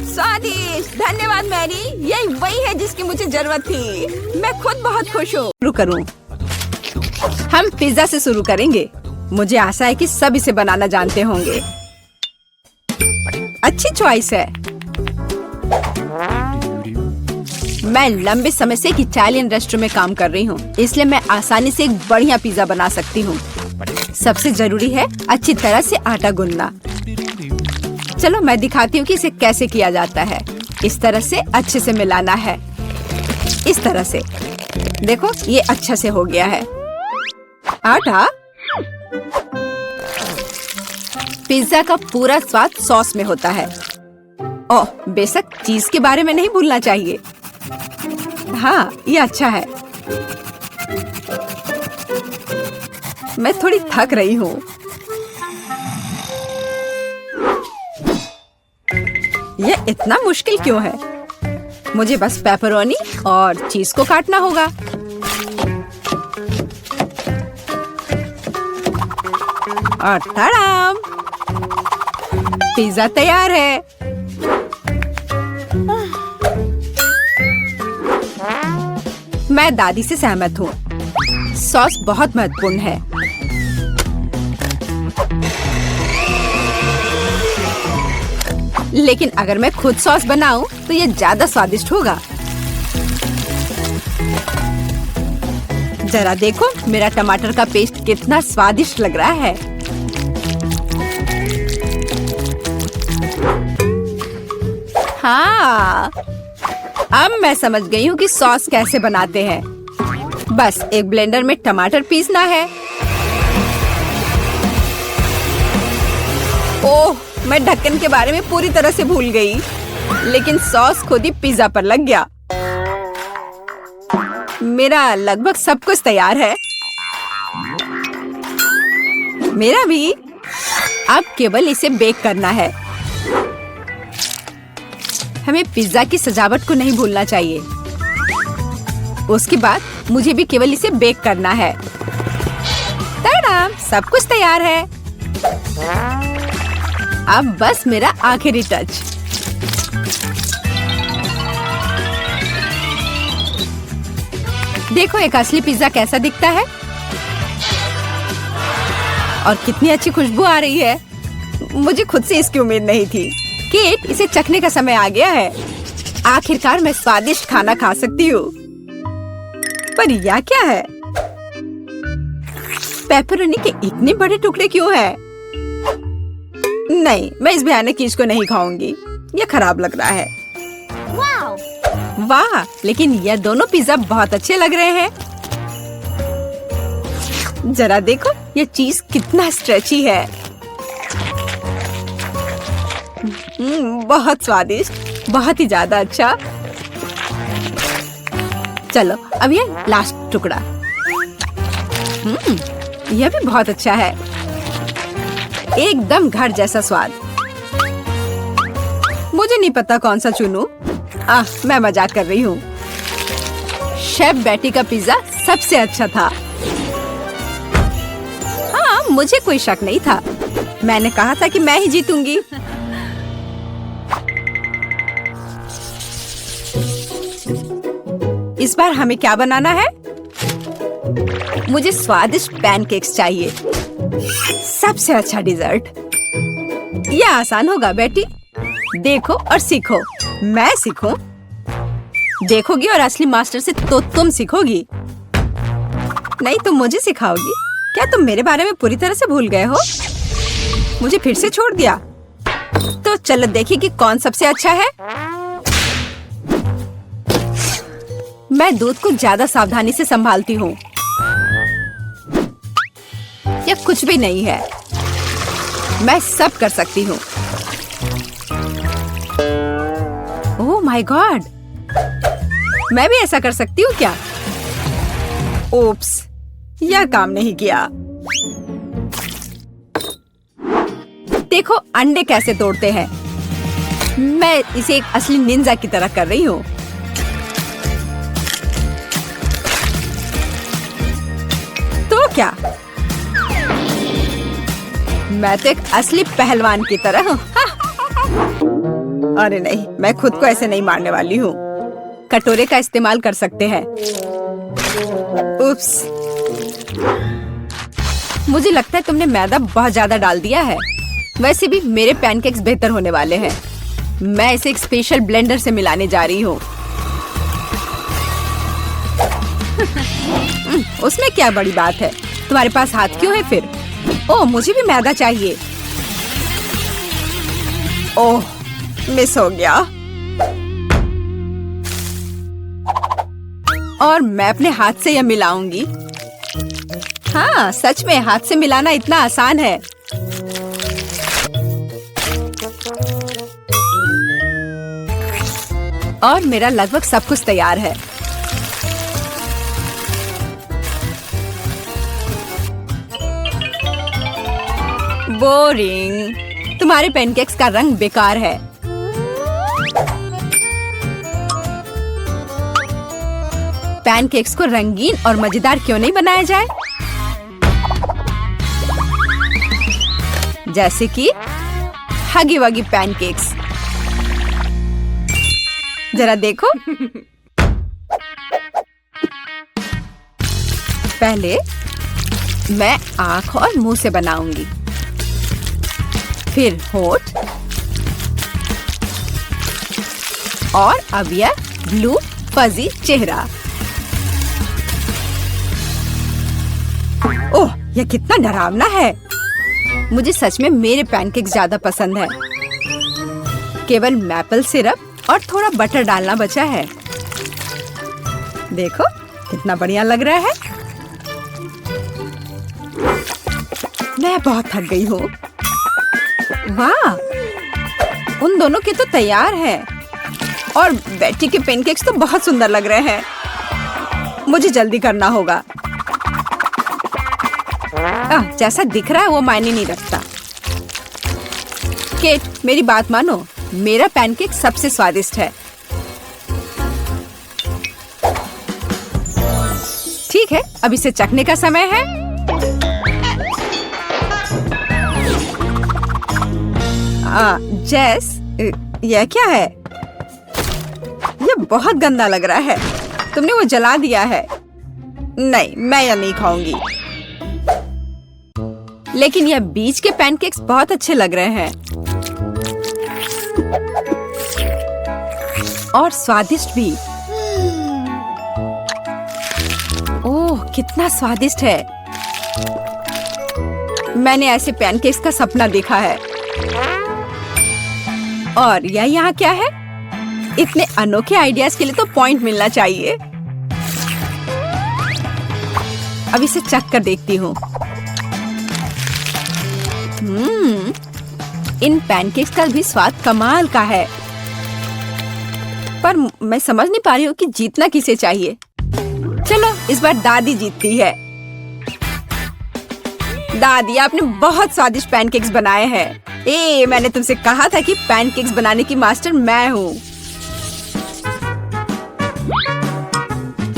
स्वादिष्ट। धन्यवाद मैरी, यही वही है जिसकी मुझे जरूरत थी। मैं खुद बहुत खुश हूँ। शुरू करूँ? हम पिज्जा से शुरू करेंगे। मुझे आशा है कि सब इसे बनाना जानते होंगे। अच्छी चॉइस है। मैं लंबे समय से एक इटालियन रेस्टोरेंट में काम कर रही हूँ, इसलिए मैं आसानी से एक बढ़िया पिज्जा बना सकती हूँ। सबसे जरूरी है अच्छी तरह से आटा गूंदना। चलो मैं दिखाती हूँ कि इसे कैसे किया जाता है। इस तरह से अच्छे से मिलाना है। इस तरह से देखो, ये अच्छा से हो गया है। आटा। पिज्जा का पूरा स्वाद सॉस में होता है। ओह, बेशक चीज के बारे में नहीं भूलना चाहिए। हाँ, ये अच्छा है। मैं थोड़ी थक रही हूँ। यह इतना मुश्किल क्यों है? मुझे बस पेपरोनी और चीज को काटना होगा। और तड़ाम, पिज्जा तैयार है। मैं दादी से सहमत हूँ। सॉस बहुत महत्वपूर्ण है। लेकिन अगर मैं खुद सॉस बनाऊं तो ये ज्यादा स्वादिष्ट होगा। जरा देखो, मेरा टमाटर का पेस्ट कितना स्वादिष्ट लग रहा है। हाँ, अब मैं समझ गई हूँ कि सॉस कैसे बनाते हैं। बस एक ब्लेंडर में टमाटर पीसना है। ओह, मैं ढक्कन के बारे में पूरी तरह से भूल गई, लेकिन सॉस खुद ही पिज्जा पर लग गया। मेरा लगभग सब कुछ तैयार है। मेरा भी। अब केवल इसे बेक करना है। हमें पिज्जा की सजावट को नहीं भूलना चाहिए। उसके बाद मुझे भी केवल इसे बेक करना है। ताड़ाम, सब कुछ तैयार है। अब बस मेरा आखिरी टच। देखो एक असली पिज्जा कैसा दिखता है और कितनी अच्छी खुशबू आ रही है। मुझे खुद से इसकी उम्मीद नहीं थी। केट, इसे चखने का समय आ गया है। आखिरकार मैं स्वादिष्ट खाना खा सकती हूँ। पर यह क्या है? पेपरोनी के इतने बड़े टुकड़े क्यों हैं? नहीं, मैं इस भयानक चीज को नहीं खाऊंगी। यह खराब लग रहा है। वाह, लेकिन यह दोनों पिज्जा बहुत अच्छे लग रहे हैं। जरा देखो, यह चीज कितना स्ट्रेची है। बहुत स्वादिष्ट, बहुत ही ज्यादा अच्छा। चलो, अब ये लास्ट टुकड़ा। यह भी बहुत अच्छा है। एकदम घर जैसा स्वाद। मुझे नहीं पता कौन सा चुनूं। मैं मजाक कर रही हूँ। शेफ बेटी का पिज्जा सबसे अच्छा था। हाँ, मुझे कोई शक नहीं था। मैंने कहा था कि मैं ही जीतूंगी। इस बार हमें क्या बनाना है? मुझे स्वादिष्ट पैनकेक्स चाहिए। सबसे अच्छा डिजर्ट। यह आसान होगा बेटी। देखो और सीखो। मैं सीखूं? देखोगी और असली मास्टर से तो तुम सीखोगी। नहीं, तुम मुझे सिखाओगी। क्या तुम मेरे बारे में पूरी तरह से भूल गए हो? मुझे फिर से छोड़ दिया। तो चलो देखिए कि कौन सबसे अच्छा है। मैं दूध को ज्यादा सावधानी से संभालती हूँ। यह कुछ भी नहीं है। मैं सब कर सकती हूँ। ओह माय गॉड, मैं भी ऐसा कर सकती हूँ क्या? ओप्स, यह काम नहीं किया। देखो अंडे कैसे तोड़ते हैं। मैं इसे एक असली निंजा की तरह कर रही हूँ। तो क्या? मैं तो एक असली पहलवान की तरह हूँ। अरे नहीं, मैं खुद को ऐसे नहीं मारने वाली हूँ। कटोरे का इस्तेमाल कर सकते हैं। उप्स। मुझे लगता है तुमने मैदा बहुत ज्यादा डाल दिया है। वैसे भी मेरे पैनकेक्स बेहतर होने वाले हैं। मैं इसे एक स्पेशल ब्लेंडर से मिलाने जा रही हूँ। उसमें क्या बड़ी बात है? तुम्हारे पास हाथ क्यों है फिर? ओह, मुझे भी मैदा चाहिए। ओह, मिस हो गया। और मैं अपने हाथ से यह मिलाऊंगी। हाँ, सच में हाथ से मिलाना इतना आसान है। और मेरा लगभग सब कुछ तैयार है। बोरिंग। तुम्हारे पैनकेक्स का रंग बेकार है। पैनकेक्स को रंगीन और मजेदार क्यों नहीं बनाया जाए? जैसे कि हगी वगी पैनकेक्स। जरा देखो। पहले मैं आँख और मुंह से बनाऊंगी, फिर होठ, और अब यह ब्लू फजी चेहरा। ओह, यह कितना डरावना है। मुझे सच में मेरे पैनकेक्स ज्यादा पसंद है। केवल मैपल सिरप और थोड़ा बटर डालना बचा है। देखो कितना बढ़िया लग रहा है। मैं बहुत थक गई हूँ। वाह, उन दोनों के तो तैयार है। और बेटी के पैनकेक्स तो बहुत सुंदर लग रहे हैं। मुझे जल्दी करना होगा। जैसा दिख रहा है वो मायने नहीं रखता। केट, मेरी बात मानो। मेरा पैनकेक सबसे स्वादिष्ट है। ठीक है, अब इसे चखने का समय है। जेस, यह क्या है? यह बहुत गंदा लग रहा है। तुमने वो जला दिया है। नहीं, मैं यह नहीं खाऊंगी। लेकिन यह बीच के पैनकेक्स बहुत अच्छे लग रहे हैं। और स्वादिष्ट भी। ओह, कितना स्वादिष्ट है। मैंने ऐसे पैनकेक्स का सपना देखा है। और यह यहाँ क्या है? इतने अनोखे आइडियाज के लिए तो पॉइंट मिलना चाहिए। अब इसे चख कर देखती हूँ। इन पैनकेक्स का भी स्वाद कमाल का है। पर मैं समझ नहीं पा रही हूँ कि जीतना किसे चाहिए। चलो, इस बार दादी जीतती है। दादी, आपने बहुत स्वादिष्ट पैनकेक्स बनाए हैं। मैंने तुमसे कहा था कि पैनकेक्स बनाने की मास्टर मैं हूँ।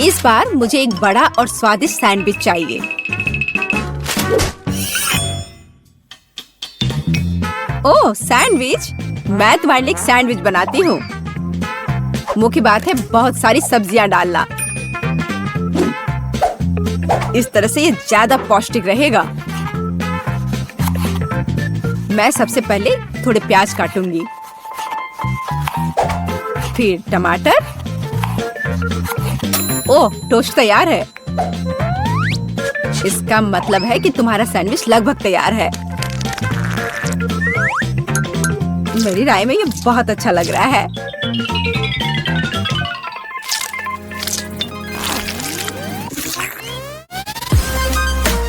इस बार मुझे एक बड़ा और स्वादिष्ट सैंडविच चाहिए। ओह, सैंडविच? मैं तुम्हारे लिए एक सैंडविच बनाती हूँ। मुख्य बात है बहुत सारी सब्जियां डालना। इस तरह से ये ज्यादा पौष्टिक रहेगा। मैं सबसे पहले थोड़े प्याज काटूंगी, फिर टमाटर। ओह, टोस्ट तैयार है। इसका मतलब है कि तुम्हारा सैंडविच लगभग तैयार है। मेरी राय में ये बहुत अच्छा लग रहा है।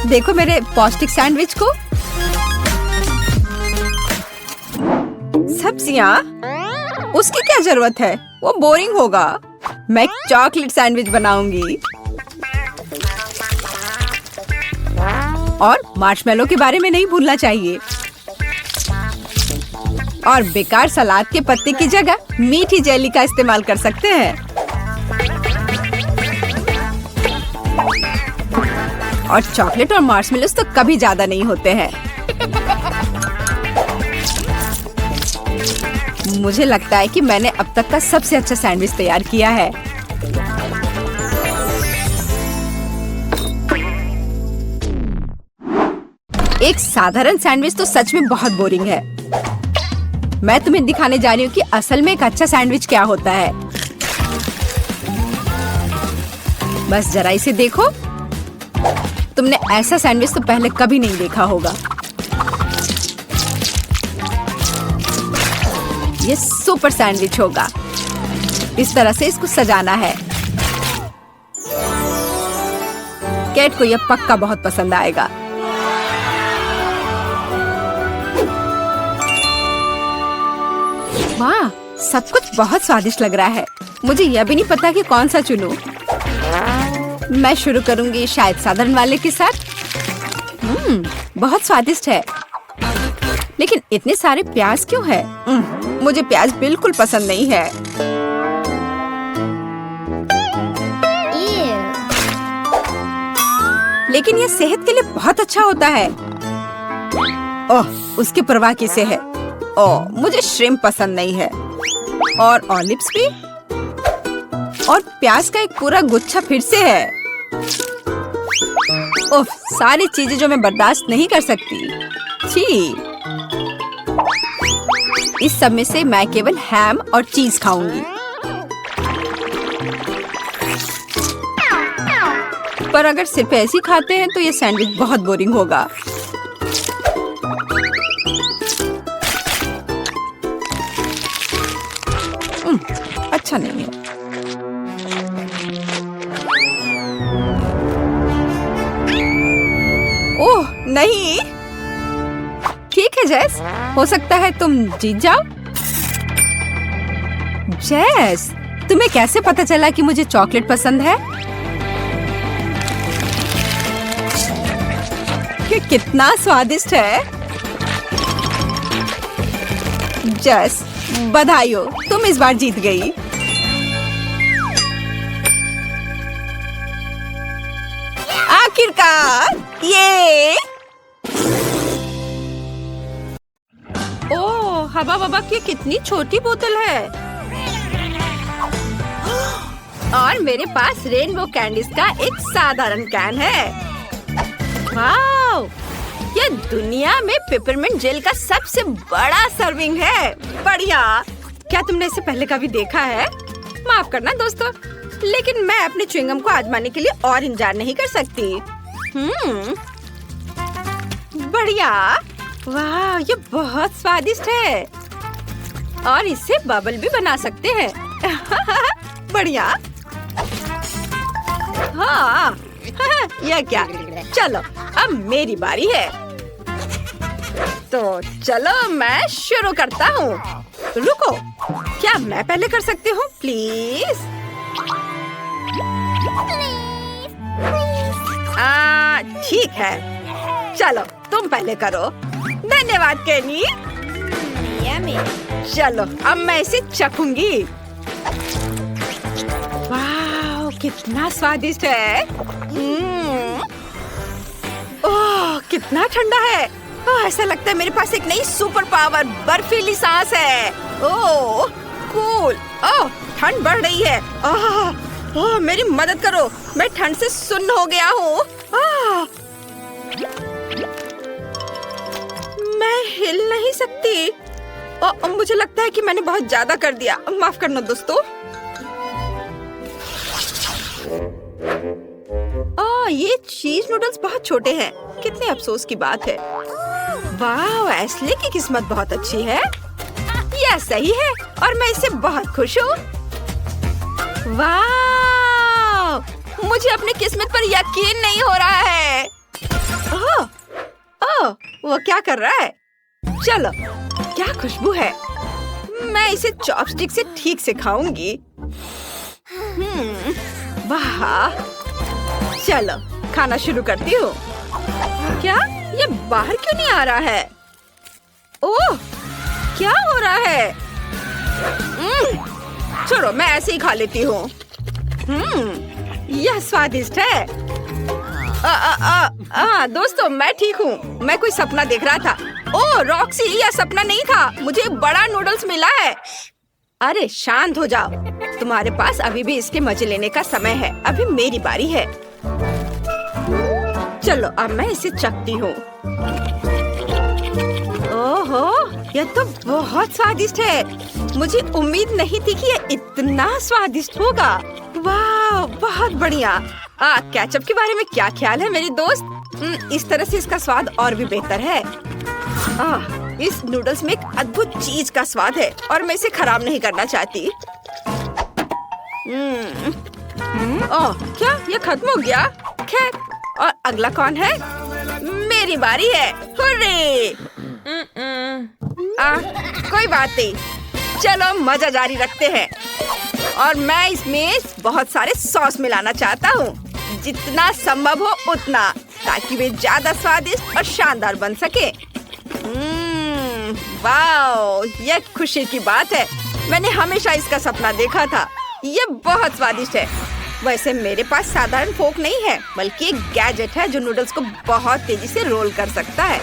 देखो मेरे पौष्टिक सैंडविच को। सब्जियां? उसकी क्या जरूरत है? वो बोरिंग होगा। मैं एक चॉकलेट सैंडविच बनाऊंगी। और मार्शमेलो के बारे में नहीं भूलना चाहिए। और बेकार सलाद के पत्ते की जगह मीठी जेली का इस्तेमाल कर सकते हैं। और चॉकलेट और मार्शमेलोस तो कभी ज्यादा नहीं होते हैं। मुझे लगता है कि मैंने अब तक का सबसे अच्छा सैंडविच तैयार किया है। एक साधारण सैंडविच तो सच में बहुत बोरिंग है। मैं तुम्हें दिखाने जा रही हूँ कि असल में एक अच्छा सैंडविच क्या होता है। बस जरा इसे देखो। तुमने ऐसा सैंडविच तो पहले कभी नहीं देखा होगा। ये सुपर सैंडविच होगा। इस तरह से इसको सजाना है। केट को यह पक्का बहुत पसंद आएगा। वाह, सब कुछ बहुत स्वादिष्ट लग रहा है। मुझे यह भी नहीं पता कि कौन सा चुनूं। मैं शुरू करूंगी शायद साधारण वाले के साथ। बहुत स्वादिष्ट है। लेकिन इतने सारे प्याज क्यों है? मुझे प्याज बिल्कुल पसंद नहीं है। लेकिन यह सेहत के लिए बहुत अच्छा होता है। ओह, उसकी परवाह किसे है? ओह, मुझे श्रिम्प पसंद नहीं है। और ऑलिव्स भी। और प्याज का एक पूरा गुच्छा फिर से है। ओह, सारी चीजें जो मैं बर्दाश्त नहीं कर सकती। छी। इस सब में से मैं केवल हैम और चीज खाऊंगी। पर अगर सिर्फ ऐसे ही खाते हैं तो ये सैंडविच बहुत बोरिंग होगा। अच्छा नहीं है। ओह नहीं। ठीक है जेस, हो सकता है तुम जीत जाओ। जेस, तुम्हें कैसे पता चला कि मुझे चॉकलेट पसंद है? ये कितना स्वादिष्ट है। जेस, बधाई हो, तुम इस बार जीत गई। आखिरकार, ये ओह, हवा बबा की कितनी छोटी बोतल है। और मेरे पास रेनबो कैंडीज का एक साधारण कैन है। वाव, ये दुनिया में पेपरमिंट जेल का सबसे बड़ा सर्विंग है। बढ़िया। क्या तुमने इसे पहले कभी देखा है? माफ करना दोस्तों, लेकिन मैं अपने च्युइंगम को आजमाने के लिए और इंतजार नहीं कर सकती। बढ़िया। वाह, ये बहुत स्वादिष्ट है और इससे बबल भी बना सकते हैं। बढ़िया। हाँ, यह क्या? चलो अब मेरी बारी है। तो चलो मैं शुरू करता हूँ। रुको, क्या मैं पहले कर सकती हूँ प्लीज? ठीक है, चलो तुम पहले करो। धन्यवाद केनी। चलो अब मैं इसे चखूंगी। वाह, कितना स्वादिष्ट है। ओह, कितना ठंडा है। ऐसा लगता है मेरे पास एक नई सुपर पावर बर्फीली सांस है। ओह कूल। ओह, ठंड बढ़ रही है। ओह, मेरी मदद करो, मैं ठंड से सुन्न हो गया हूँ। मैं हिल नहीं सकती। मुझे लगता है कि मैंने बहुत ज्यादा कर दिया। माफ करना दोस्तों। ये चीज नूडल्स बहुत छोटे हैं। कितने अफसोस की बात है। वाह, एस्ले की किस्मत बहुत अच्छी है। यह सही है और मैं इससे बहुत खुश हूँ। वाह, मुझे अपनी किस्मत पर यकीन नहीं हो रहा है। वो क्या कर रहा है? चलो, क्या खुशबू है। मैं इसे चॉपस्टिक से ठीक से खाऊंगी। वाह, चलो खाना शुरू करती हूँ। क्या ये बाहर क्यों नहीं आ रहा है? ओह, क्या हो रहा है? छोड़ो, मैं ऐसे ही खा लेती हूँ। यह स्वादिष्ट है। दोस्तों, मैं ठीक हूँ। मैं कोई सपना देख रहा था। ओह रॉक्सी, यह सपना नहीं था। मुझे एक बड़ा नूडल्स मिला है। अरे शांत हो जाओ। तुम्हारे पास अभी भी इसके मजे लेने का समय है। अभी मेरी बारी है। चलो अब मैं इसे चखती हूँ। ओहो, यह तो बहुत स्वादिष्ट है। मुझे उम्मीद नहीं थी कि यह इतना स्वादिष्ट होगा। वाह, बहुत बढ़िया। केचप के बारे में क्या ख्याल है मेरी दोस्त? इस तरह से इसका स्वाद और भी बेहतर है। इस नूडल्स में एक अद्भुत चीज का स्वाद है और मैं इसे खराब नहीं करना चाहती। क्या ये खत्म हो गया? खैर, और अगला कौन है? मेरी बारी है। हुर्रे! कोई बात नहीं, चलो मजा जारी रखते हैं। और मैं इसमें बहुत सारे सॉस मिलाना चाहता हूँ, जितना संभव हो उतना, ताकि वे ज्यादा स्वादिष्ट और शानदार बन सके। वाओ, यह खुशी की बात है। मैंने हमेशा इसका सपना देखा था। ये बहुत स्वादिष्ट है। वैसे मेरे पास साधारण फोक नहीं है, बल्कि एक गैजेट है जो नूडल्स को बहुत तेजी से रोल कर सकता है।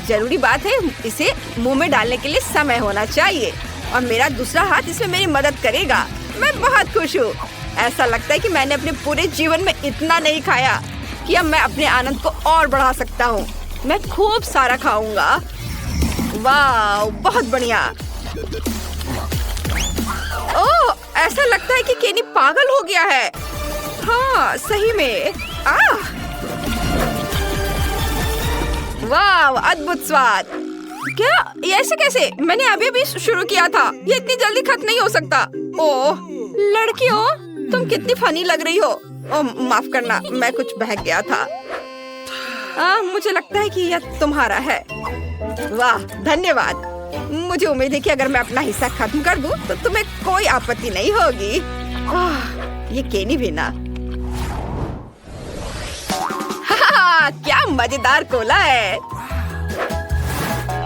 जरूरी बात है, इसे मुंह में डालने के लिए समय होना चाहिए और मेरा दूसरा हाथ इसमें मेरी मदद करेगा। मैं बहुत खुश हूँ। ऐसा लगता है कि मैंने अपने पूरे जीवन में इतना नहीं खाया कि अब मैं अपने आनंद को और बढ़ा सकता हूँ। मैं खूब सारा खाऊंगा। वाह, बहुत बढ़िया। ओह, ऐसा लगता है कि केनी पागल हो गया है। हाँ, सही में। वाह, अद्भुत स्वाद। क्या ये ऐसे कैसे? मैंने अभी अभी शुरू किया था। ये इतनी जल्दी खत्म नहीं हो सकता। ओह लड़कियों, तुम कितनी फनी लग रही हो। ओह माफ करना, मैं कुछ बहक गया था। मुझे लगता है कि यह तुम्हारा है। वाह, धन्यवाद। मुझे उम्मीद है कि अगर मैं अपना हिस्सा खत्म कर दूं, तो तुम्हें कोई आपत्ति नहीं होगी। ये केनी भी ना। क्या मजेदार कोला है।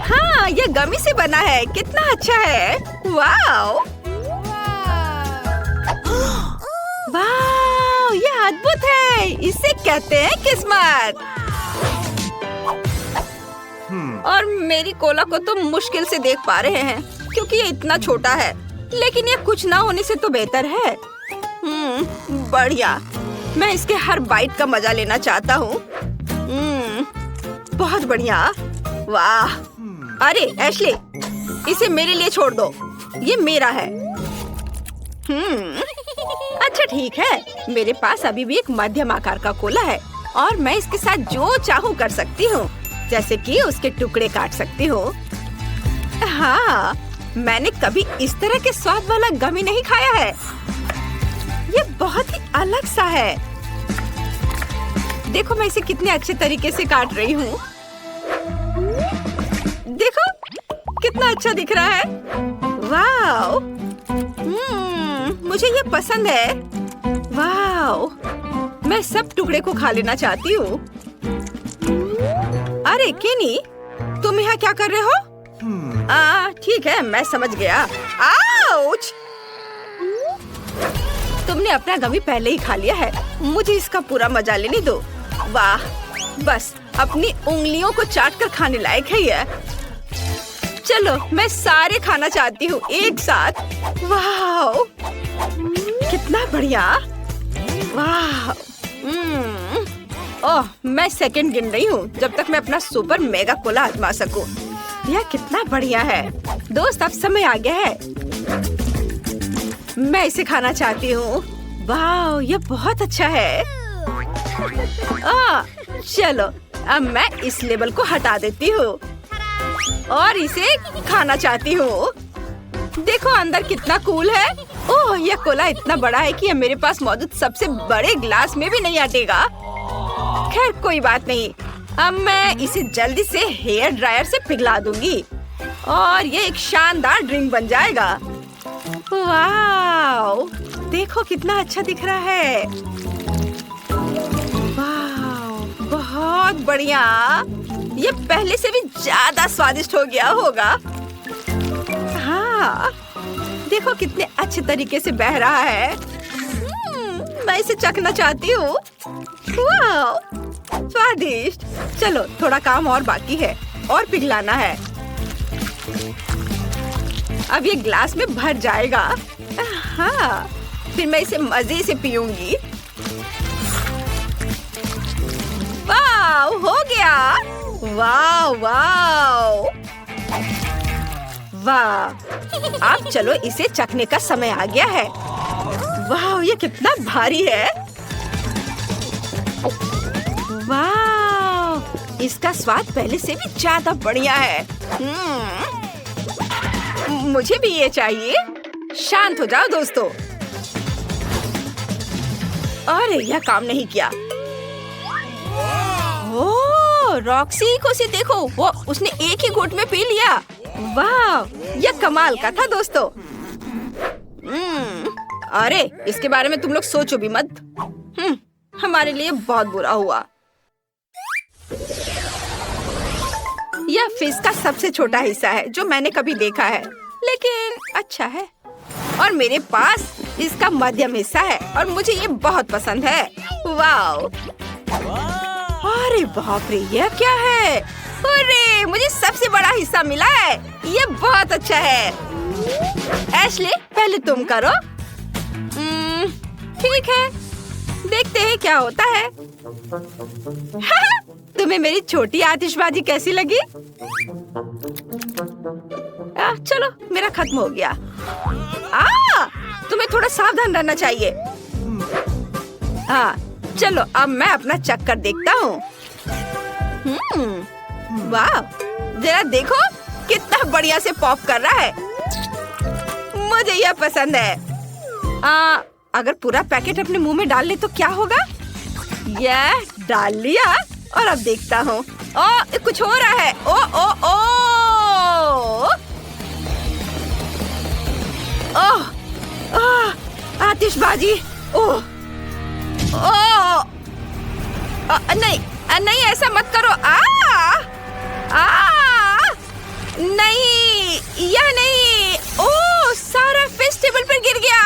हाँ, ये गमी से बना है। कितना अच्छा है। वाओ, वाओ, ये अद्भुत है। इसे कहते हैं किस्मत। और मेरी कोला को तो मुश्किल से देख पा रहे हैं क्योंकि ये इतना छोटा है, लेकिन ये कुछ ना होने से तो बेहतर है। बढ़िया, मैं इसके हर बाइट का मजा लेना चाहता हूँ। बहुत बढ़िया। वाह! अरे एशली, इसे मेरे लिए छोड़ दो, ये मेरा है। अच्छा ठीक है, मेरे पास अभी भी एक मध्यम आकार का कोला है और मैं इसके साथ जो चाहूँ कर सकती हूँ, जैसे कि उसके टुकड़े काट सकती हूँ। हाँ, मैंने कभी इस तरह के स्वाद वाला गमी नहीं खाया है। ये बहुत ही अलग सा है। देखो मैं इसे कितने अच्छे तरीके से काट रही हूँ। देखो कितना अच्छा दिख रहा है। वाव! मुझे ये पसंद है। वाव! मैं सब टुकड़े को खा लेना चाहती हूँ। अरे केनी, तुम यहाँ क्या कर रहे हो? ठीक है, मैं समझ गया। आउच! तुमने अपना गमी पहले ही खा लिया है। मुझे इसका पूरा मजा लेने दो। वाह! बस अपनी उंगलियों को चाट कर खाने लायक है ये। चलो, मैं सारे खाना चाहती हूँ एक साथ। वाह! कितना बढ़िया। वाह! ओह, मैं सेकंड गिन रही हूँ जब तक मैं अपना सुपर मेगा कोला आजमा सकूं। यह कितना बढ़िया है। दोस्त, अब समय आ गया है। मैं इसे खाना चाहती हूँ। वाह, यह बहुत अच्छा है। चलो, अब मैं इस लेबल को हटा देती हूँ और इसे खाना चाहती हूँ। देखो अंदर कितना कूल है। ओह, यह कोला इतना बड़ा है कि यह मेरे पास मौजूद सबसे बड़े ग्लास में भी नहीं अटेगा। खैर कोई बात नहीं, अब मैं इसे जल्दी से हेयर ड्रायर से पिघला दूंगी और ये एक शानदार ड्रिंक बन जाएगा। वाव! देखो कितना अच्छा दिख रहा है। वाव! बहुत बढ़िया। ये पहले से भी ज्यादा स्वादिष्ट हो गया होगा। हाँ, देखो कितने अच्छे तरीके से बह रहा है। मैं इसे चखना चाहती हूँ। वाव! स्वादिष्ट। चलो, थोड़ा काम और बाकी है और पिघलाना है। अब ये ग्लास में भर जाएगा। हाँ, फिर मैं इसे मजे से पीऊंगी। वाव! हो गया। वाव वाव वाह! अब चलो, इसे चखने का समय आ गया है। वाह, ये कितना भारी है। वाह, इसका स्वाद पहले से भी ज्यादा बढ़िया है। मुझे भी ये चाहिए। शांत हो जाओ दोस्तों। अरे, यह काम नहीं किया। ओह, रॉक्सी को से देखो, वो उसने एक ही घूंट में पी लिया। वाह, यह कमाल का था दोस्तों। अरे, इसके बारे में तुम लोग सोचो भी मत। हमारे लिए बहुत बुरा हुआ। यह फिश का सबसे छोटा हिस्सा है जो मैंने कभी देखा है, लेकिन अच्छा है। और मेरे पास इसका मध्यम हिस्सा है और मुझे ये बहुत पसंद है। वाह! अरे बाप रे, यह क्या है? अरे, मुझे सबसे बड़ा हिस्सा मिला है। ये बहुत अच्छा है। एशली, पहले तुम करो। ठीक है, देखते हैं क्या होता है। तुम्हें मेरी छोटी आतिशबाजी कैसी लगी? चलो, मेरा खत्म हो गया। तुम्हें थोड़ा सावधान रहना चाहिए। हाँ, चलो, अब मैं अपना चक्कर देखता हूँ। वाह! जरा देखो कितना बढ़िया से पॉप कर रहा है। मुझे यह पसंद है। अगर पूरा पैकेट अपने मुंह में डाल ले तो क्या होगा? यह डाल लिया और अब देखता हूँ। कुछ हो रहा है। ओ ओ ओ ओह, आतिशबाजी। ओह, नहीं नहीं, ऐसा मत करो। नहीं, यह नहीं। ओह, सारा फिश टेबल पर गिर गया।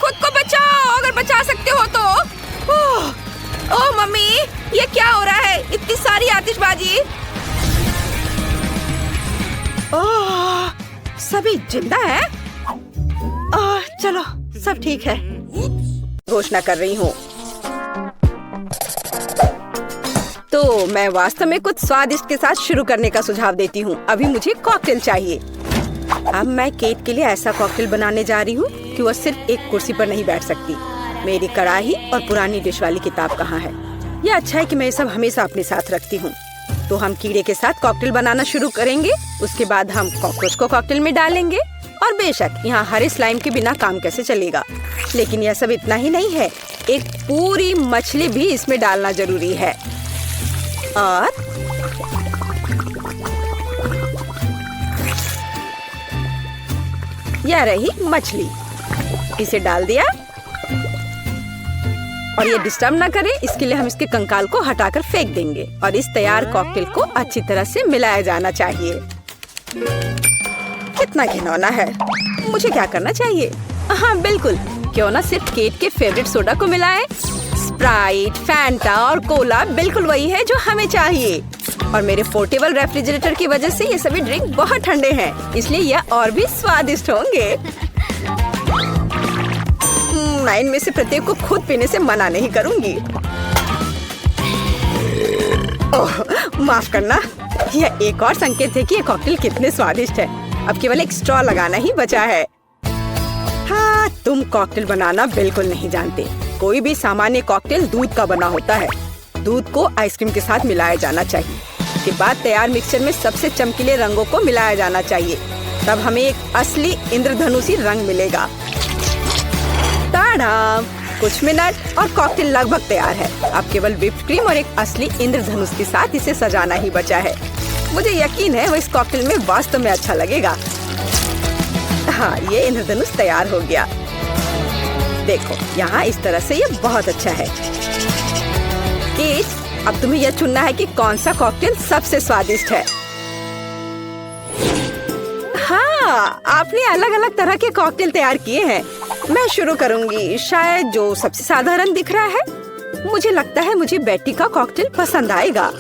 खुद को बचाओ अगर बचा सकते हो तो। ओह मम्मी, ये क्या हो रहा है? इतनी सारी आतिशबाजी। ओह, सभी जिंदा है। चलो, सब ठीक है। घोषणा कर रही हूँ। तो तो मैं वास्तव में कुछ स्वादिष्ट के साथ शुरू करने का सुझाव देती हूँ। अभी मुझे कॉकटेल चाहिए। अब मैं केट के लिए ऐसा कॉकटेल बनाने जा रही हूँ कि वह सिर्फ एक कुर्सी पर नहीं बैठ सकती। मेरी कढ़ाई और पुरानी डिश वाली किताब कहाँ है? यह अच्छा है कि मैं ये सब हमेशा अपने साथ रखती हूँ। तो हम कीड़े के साथ कॉकटेल बनाना शुरू करेंगे। उसके बाद हम कॉकरोच को कॉकटेल में डालेंगे। और बेशक यहाँ हरे स्लाइम के बिना काम कैसे चलेगा। लेकिन यह सब इतना ही नहीं है, एक पूरी मछली भी इसमें डालना जरूरी है। और यह रही मछली, इसे डाल दिया। और ये डिस्टर्ब ना करे, इसके लिए हम इसके कंकाल को हटाकर फेंक देंगे। और इस तैयार कॉकटेल को अच्छी तरह से मिलाया जाना चाहिए। कितना घिनौना है। मुझे क्या करना चाहिए? हाँ बिल्कुल, क्यों ना सिर्फ केट के फेवरेट सोडा को मिलाएं। स्प्राइट, फैंटा और कोला बिल्कुल वही है जो हमें चाहिए। और मेरे पोर्टेबल रेफ्रिजरेटर की वजह से ये सभी ड्रिंक बहुत ठंडे हैं, इसलिए यह और भी स्वादिष्ट होंगे। मैं इनमें से प्रत्येक को खुद पीने से मना नहीं करूंगी। ओह, माफ करना। यह एक और संकेत है कि ये कॉकटेल कितने स्वादिष्ट है। अब केवल एक स्ट्रॉ लगाना ही बचा है। हाँ, तुम कॉकटेल बनाना बिल्कुल नहीं जानते। कोई भी सामान्य कॉकटेल दूध का बना होता है। दूध को आइसक्रीम के साथ मिलाया जाना चाहिए। के बाद तैयार मिक्सचर में सबसे चमकीले रंगों को मिलाया जाना चाहिए। तब हमें एक असली इंद्रधनुषी रंग मिलेगा। ताड़ाम! कुछ मिनट और कॉकटेल लगभग तैयार है। अब केवल व्हिप्ड क्रीम और एक असली इंद्रधनुष के साथ इसे सजाना ही बचा है। मुझे यकीन है वो इस कॉकटेल में वास्तव में अच्छा लगेगा। हाँ, ये इंद्रधनुष तैयार हो गया। देखो, यहाँ इस तरह से ये बहुत अच्छा है। केट, अब तुम्हें यह चुनना है कि कौन सा कॉकटेल सबसे स्वादिष्ट है। हाँ, आपने अलग अलग तरह के कॉकटेल तैयार किए हैं। मैं शुरू करूंगी, शायद जो सबसे साधारण दिख रहा है। मुझे लगता है मुझे बेटी का कॉकटेल पसंद आएगा।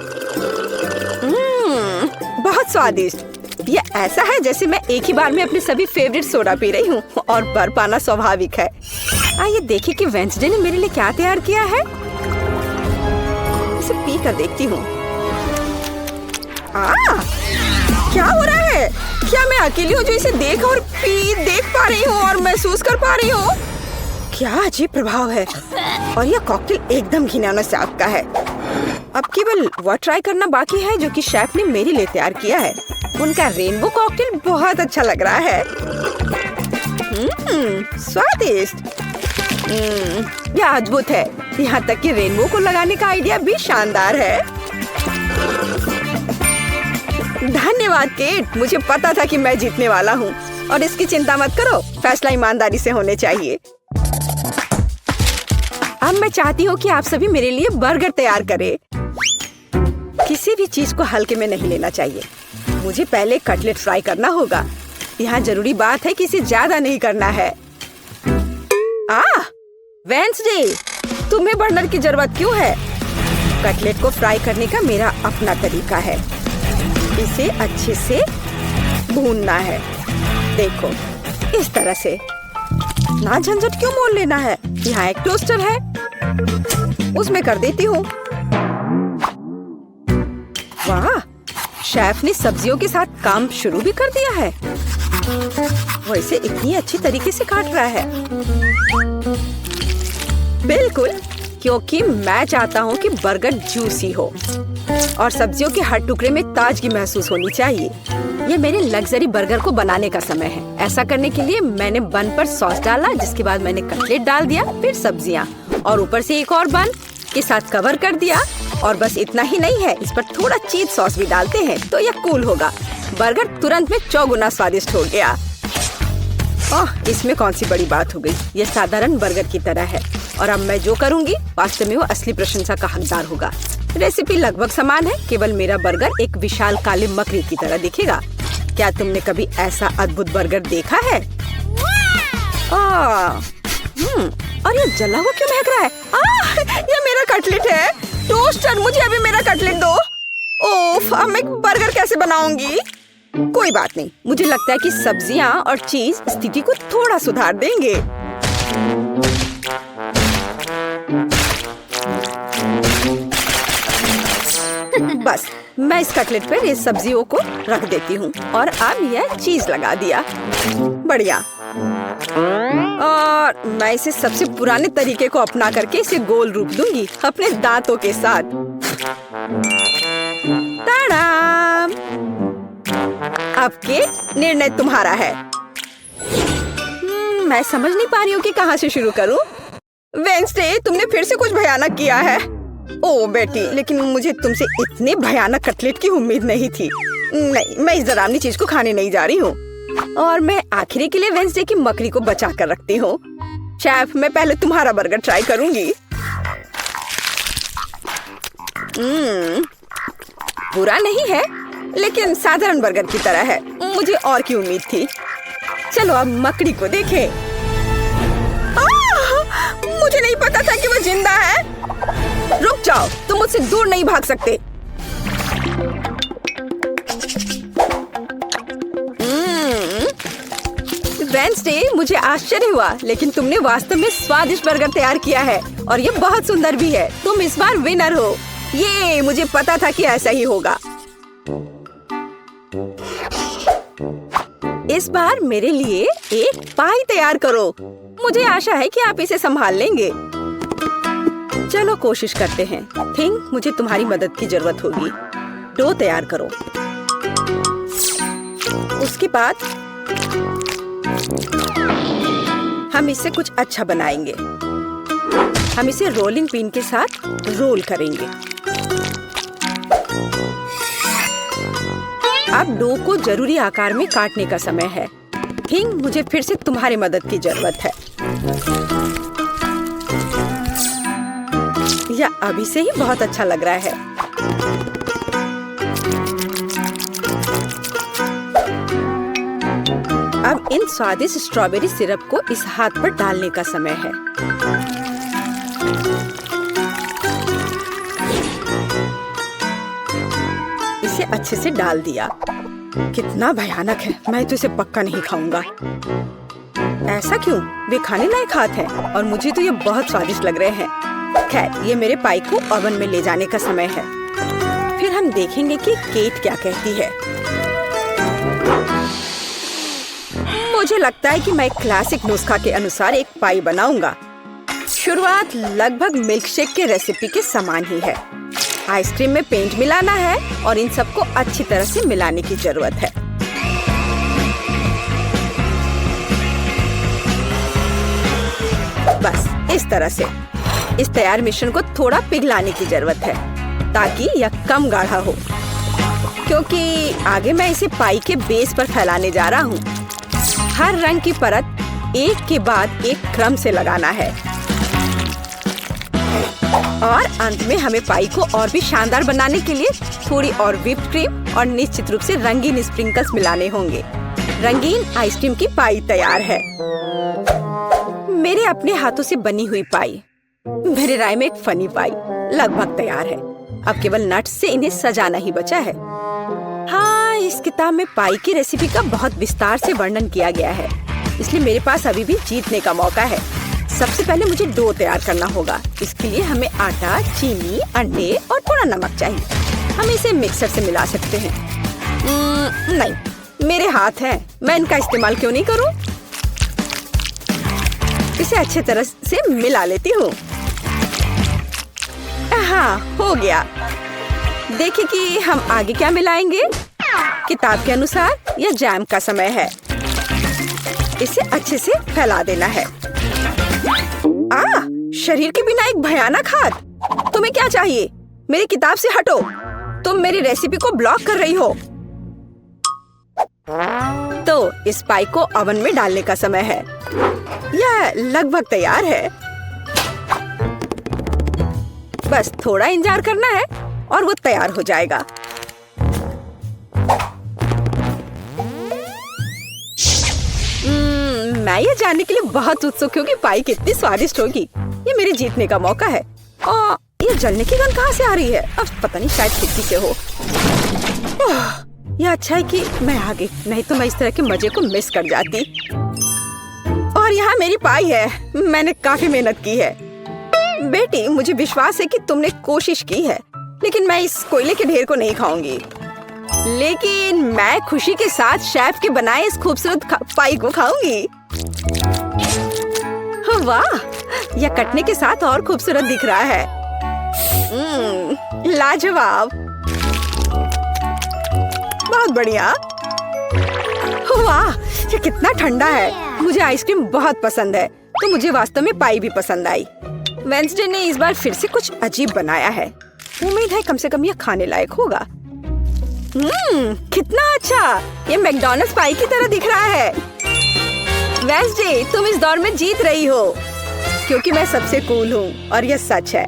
बहुत स्वादिष्ट। यह ऐसा है जैसे मैं एक ही बार में अपने सभी फेवरेट सोडा पी रही हूँ। और भर पाना स्वाभाविक है। आइए देखिए कि वेंसडे ने मेरे लिए क्या तैयार किया है। इसे पी कर देखती हूँ। क्या हो रहा है? क्या मैं अकेली हूँ जो इसे देख पा रही हूँ और महसूस कर पा रही हूँ? क्या अजीब प्रभाव है। और यह कॉकटेल एकदम घिनौना स्वाद का है। अब केवल वह ट्राई करना बाकी है जो कि शेफ ने मेरे लिए तैयार किया है। उनका रेनबो कॉकटेल बहुत अच्छा लग रहा है। स्वादिष्ट। यह अद्भुत है। यहाँ तक कि रेनबो को लगाने का आइडिया भी शानदार है। धन्यवाद केट, मुझे पता था कि मैं जीतने वाला हूँ। और इसकी चिंता मत करो, फैसला ईमानदारी से होने चाहिए। अब मैं चाहती हूँ कि आप सभी मेरे लिए बर्गर तैयार करें। किसी भी चीज को हल्के में नहीं लेना चाहिए। मुझे पहले कटलेट फ्राई करना होगा। यहाँ जरूरी बात है कि इसे ज्यादा नहीं करना है। वेंसडे, तुम्हें बर्नर की जरूरत क्यों है? कटलेट को फ्राई करने का मेरा अपना तरीका है। इसे अच्छे से भूनना है। देखो, इस तरह से। ना झंझट क्यों मोल लेना है। यहाँ एक टोस्टर है, उसमें कर देती हूँ। वाह, शेफ ने सब्जियों के साथ काम शुरू भी कर दिया है। वो इसे इतनी अच्छी तरीके से काट रहा है। बिल्कुल, क्योंकि मैं चाहता हूँ कि बर्गर जूसी हो और सब्जियों के हर टुकड़े में ताजगी महसूस होनी चाहिए। ये मेरे लग्जरी बर्गर को बनाने का समय है। ऐसा करने के लिए मैंने बन पर सॉस डाला, जिसके बाद मैंने कटलेट डाल दिया, फिर सब्जियाँ और ऊपर से एक और बन के साथ कवर कर दिया। और बस इतना ही नहीं है, इस पर थोड़ा चीज सॉस भी डालते हैं तो यह कूल होगा। बर्गर तुरंत में 4 गुना स्वादिष्ट हो गया। इसमें कौन सी बड़ी बात हो गई। यह साधारण बर्गर की तरह है और अब मैं जो करूँगी वास्तव में वो असली प्रशंसा का हकदार होगा। रेसिपी लगभग समान है, केवल मेरा बर्गर एक विशाल काले मकड़ी की तरह दिखेगा। क्या तुमने कभी ऐसा अद्भुत बर्गर देखा है? और ये जला हुआ क्यों महक रहा है? ये मेरा कटलेट है। टोस्टर, मुझे अभी मेरा कटलेट दो। ओफ, अब मैं बर्गर कैसे बनाऊंगी? कोई बात नहीं, मुझे लगता है कि सब्जियां और चीज स्थिति को थोड़ा सुधार देंगे। बस मैं इस कटलेट पर इस सब्जियों को रख देती हूँ और अब यह चीज लगा दिया। बढ़िया। और मैं इसे सबसे पुराने तरीके को अपना करके इसे गोल रूप दूंगी अपने दांतों के साथ। ताड़ाम! अब केट, निर्णय तुम्हारा है। मैं समझ नहीं पा रही हूँ कि कहाँ से शुरू करूँ। वेंसडे, तुमने फिर से कुछ भयानक किया है। ओ बेटी, लेकिन मुझे तुमसे इतने भयानक कटलेट की उम्मीद नहीं थी। नहीं, मैं इस डरावनी चीज को खाने नहीं जा रही हूँ। और मैं आखिरी के लिए वेंसडे की मकड़ी को बचा कर रखती हूँ। शेफ, मैं पहले तुम्हारा बर्गर ट्राई करूंगी। बुरा नहीं है, लेकिन साधारण बर्गर की तरह है। मुझे और की उम्मीद थी। चलो अब मकड़ी को देखें। मुझे नहीं पता था कि वो जिंदा है। रुक जाओ, तुम मुझसे दूर नहीं भाग सकते। वेंसडे, मुझे आश्चर्य हुआ, लेकिन तुमने वास्तव में स्वादिष्ट बर्गर तैयार किया है और ये बहुत सुंदर भी है। तुम इस बार विनर हो। ये मुझे पता था कि ऐसा ही होगा। इस बार मेरे लिए एक पाई तैयार करो। मुझे आशा है कि आप इसे संभाल लेंगे। चलो कोशिश करते हैं। थिंक मुझे तुम्हारी मदद की जरूरत होगी। डो तैयार करो। उसके बाद हम इससे कुछ अच्छा बनाएंगे। हम इसे रोलिंग पिन के साथ रोल करेंगे। अब डो को जरूरी आकार में काटने का समय है। थिंक मुझे फिर से तुम्हारी मदद की जरूरत है। यह अभी से ही बहुत अच्छा लग रहा है। अब इन स्वादिष्ट स्ट्रॉबेरी सिरप को इस हाथ पर डालने का समय है। इसे अच्छे से डाल दिया। कितना भयानक है। मैं तो इसे पक्का नहीं खाऊंगा। ऐसा क्यों? वे खाने लायक हाथ हैं और मुझे तो ये बहुत स्वादिष्ट लग रहे हैं। खैर, ये मेरे पाई को ओवन में ले जाने का समय है। फिर हम देखेंगे कि केट क्या कहती है। मुझे लगता है कि मैं क्लासिक नुस्खा के अनुसार एक पाई बनाऊंगा। शुरुआत लगभग मिल्कशेक के रेसिपी के समान ही है। आइसक्रीम में पेंट मिलाना है और इन सबको अच्छी तरह से मिलाने की जरूरत है। बस इस तरह से। इस तैयार मिश्रण को थोड़ा पिघलाने की जरूरत है ताकि यह कम गाढ़ा हो, क्योंकि आगे मैं इसे पाई के बेस पर फैलाने जा रहा हूँ। हर रंग की परत एक के बाद एक क्रम से लगाना है और अंत में हमें पाई को और भी शानदार बनाने के लिए थोड़ी और व्हिप्ड क्रीम और निश्चित रूप से रंगीन स्प्रिंकल्स मिलाने होंगे। रंगीन आइसक्रीम की पाई तैयार है। मेरे अपने हाथों से बनी हुई पाई, मेरे राय में एक फनी पाई, लगभग तैयार है। अब केवल नट्स से इन्हें सजाना ही बचा है। हाँ, इस किताब में पाई की रेसिपी का बहुत विस्तार से वर्णन किया गया है, इसलिए मेरे पास अभी भी जीतने का मौका है। सबसे पहले मुझे डो तैयार करना होगा। इसके लिए हमें आटा, चीनी, अंडे और थोड़ा नमक चाहिए। हम इसे मिक्सर से मिला सकते हैं। नहीं, मेरे हाथ हैं, मैं इनका इस्तेमाल क्यों नहीं करूं? इसे अच्छे तरह से मिला लेती हूँ। हाँ, हो गया। देखिए कि हम आगे क्या मिलाएंगे। किताब के अनुसार यह जैम का समय है। इसे अच्छे से फैला देना है। शरीर के बिना एक भयानक हाथ। तुम्हें क्या चाहिए? मेरी किताब से हटो। तुम मेरी रेसिपी को ब्लॉक कर रही हो। तो इस पाई को ओवन में डालने का समय है। यह लगभग तैयार है। बस थोड़ा इंतजार करना है और वो तैयार हो जाएगा। मैं ये जानने के लिए बहुत उत्सुक हूँ कि पाई कितनी स्वादिष्ट होगी। ये मेरे जीतने का मौका है। और ये जलने की गंध कहाँ से आ रही है? अब पता नहीं, शायद खिड़की से हो। यह अच्छा है कि मैं आ गई, नहीं तो मैं इस तरह के मजे को मिस कर जाती। और यहाँ मेरी पाई है। मैंने काफी मेहनत की है। बेटी, मुझे विश्वास है कि तुमने कोशिश की है। लेकिन मैं इस कोयले के ढेर को नहीं खाऊंगी। लेकिन मैं खुशी के साथ शेफ के बनाए इस खूबसूरत पाई को खाऊंगी। वाह, यह कटने के साथ और खूबसूरत दिख रहा है। लाजवाब, बहुत बढ़िया। वाह, ये कितना ठंडा है। मुझे आइसक्रीम बहुत पसंद है, तो मुझे वास्तव में पाई भी पसंद आई। वेंसडे ने इस बार फिर से कुछ अजीब बनाया है। उम्मीद है कम से कम यह खाने लायक होगा। कितना अच्छा, ये मैकडॉनल्ड्स पाई की तरह दिख रहा है। वेंसडे, तुम इस दौर में जीत रही हो, क्योंकि मैं सबसे कूल हूँ और यह सच है।